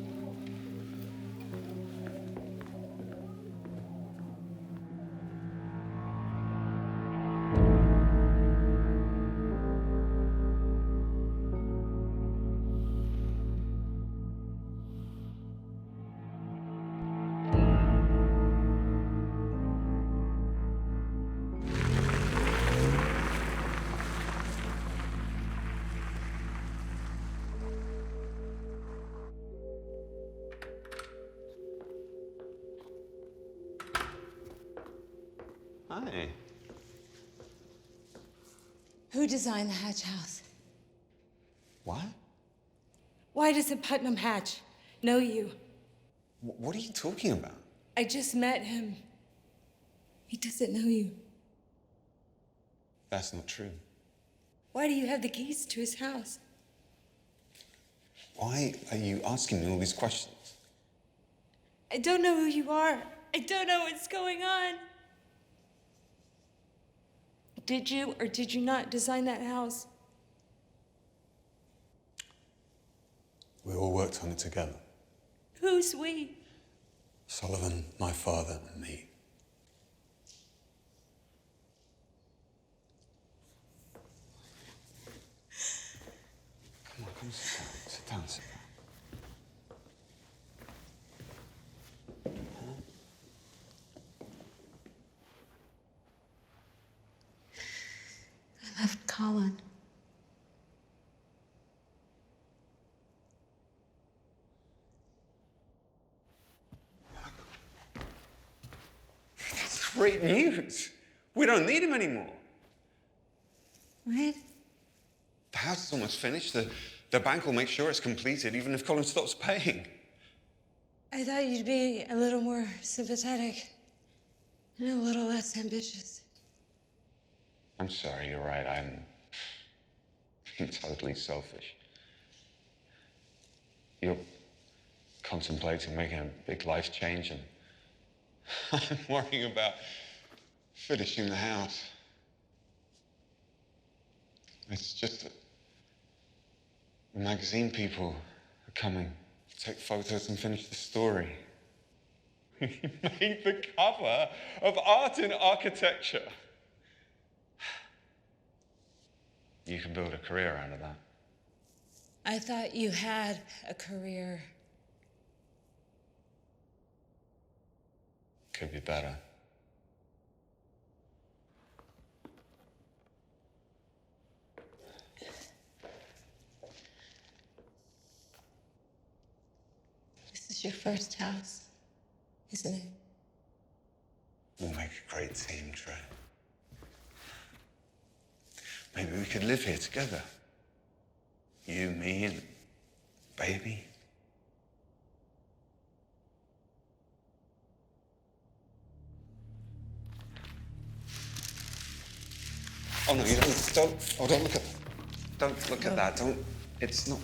Hi. Who designed the Hatch House? What? Why doesn't Putnam Hatch know you? What are you talking about? I just met him. He doesn't know you. That's not true. Why do you have the keys to his house? Why are you asking me all these questions? I don't know who you are. I don't know what's going on. Did you or did you not design that house? We all worked on it together. Who's we? Sullivan, my father, and me. Come on, sit down. Sit down, sit down. I left Colin. That's great news. We don't need him anymore. What? The house is almost finished. The bank will make sure it's completed, even if Colin stops paying. I thought you'd be a little more sympathetic and a little less ambitious. I'm sorry, you're right. I'm being totally selfish. You're contemplating making a big life change, and I'm worrying about finishing the house. It's just that the magazine people are coming to take photos and finish the story. We made the cover of Art in Architecture. You can build a career out of that. I thought you had a career. Could be better. This is your first house, isn't it? We'll make a great team, Trey. Maybe we could live here together. You, me, and baby. Oh no, you don't look at, don't look at that, don't, it's not.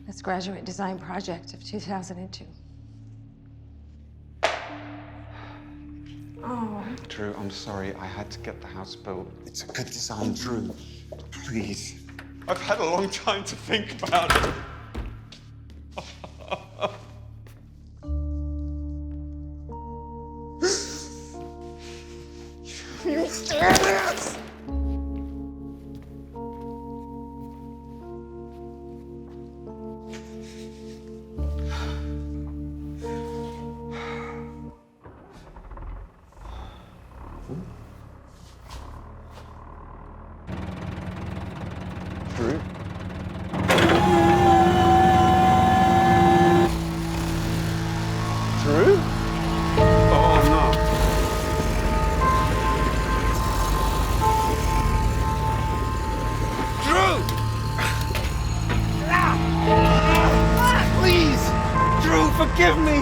That's graduate design project of 2002. Oh. Drew, I'm sorry, I had to get the house built. It's a good design, Drew. Please. I've had a long time to think about it. You damn it! Drew? Drew? Oh no. Drew! Please! Drew, forgive me!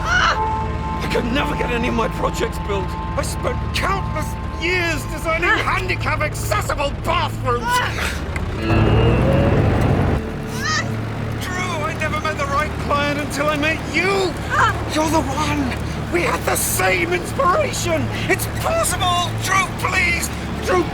I could never get any of my projects built. I spent countless years designing handicap-accessible bathrooms. Drew, I never met the right client until I met you. You're the one. We had the same inspiration! It's possible! Drew, please! Drew!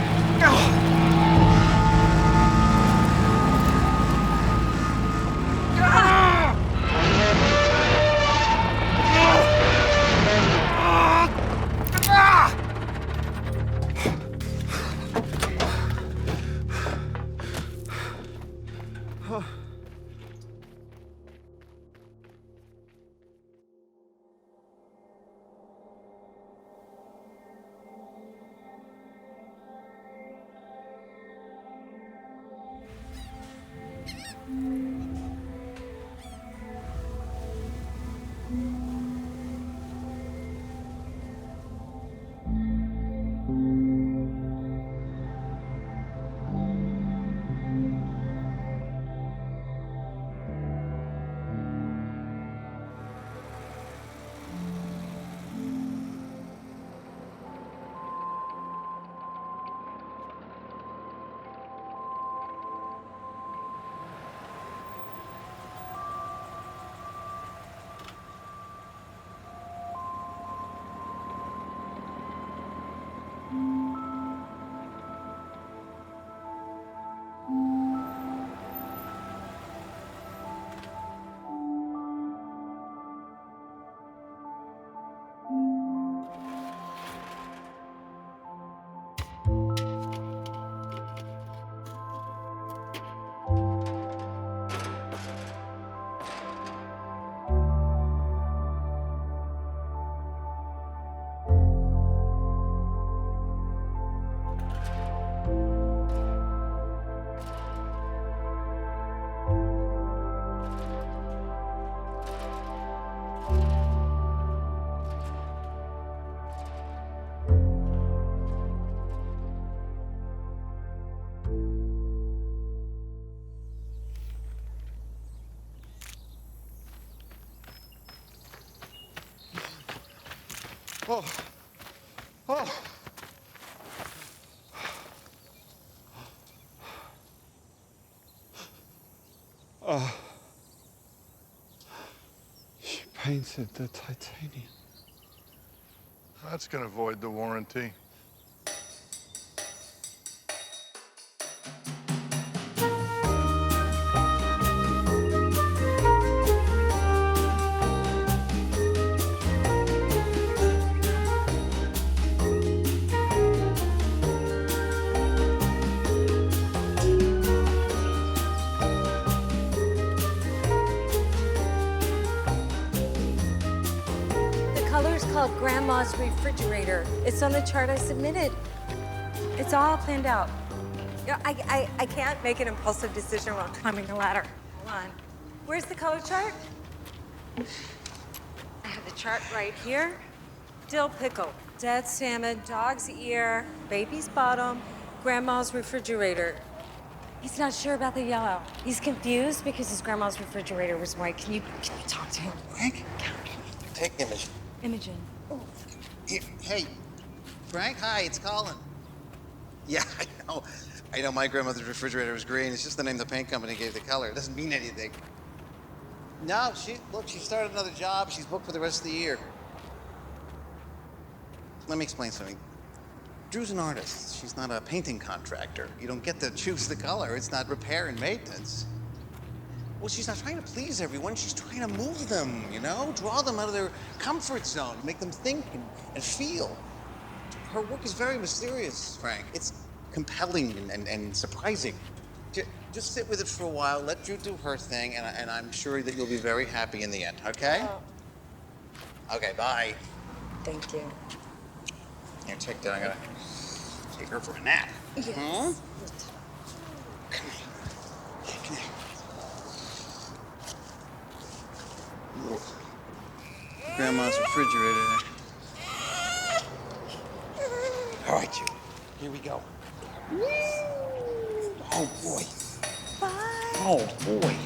Oh. Oh. Oh. She painted the titanium. That's gonna void the warranty. Called Grandma's Refrigerator. It's on the chart I submitted. It's all planned out. You know, I can't make an impulsive decision while climbing the ladder. Hold on. Where's the color chart? I have the chart right here. Dill pickle, dead salmon, dog's ear, baby's bottom, Grandma's Refrigerator. He's not sure about the yellow. He's confused because his grandma's refrigerator was white. Can you talk to him? Frank? Take Imogen. Imogen. Oh. Hey, Frank, hi, it's Colin. Yeah, I know my grandmother's refrigerator was green. It's just the name the paint company gave the color. It doesn't mean anything. No, she started another job. She's booked for the rest of the year. Let me explain something. Drew's an artist. She's not a painting contractor. You don't get to choose the color. It's not repair and maintenance. Well, she's not trying to please everyone. She's trying to move them, you know? Draw them out of their comfort zone, make them think and feel. Her work is very mysterious, Frank. It's compelling and surprising. Just sit with it for a while, let Drew do her thing, and I'm sure that you'll be very happy in the end, okay? Oh. Okay, bye. Thank you. Here, check that. I gotta take her for a nap. Yes. Huh? Come here. Come here. Grandma's refrigerator. All right, you. Here we go. Oh, boy. Bye. Oh, boy.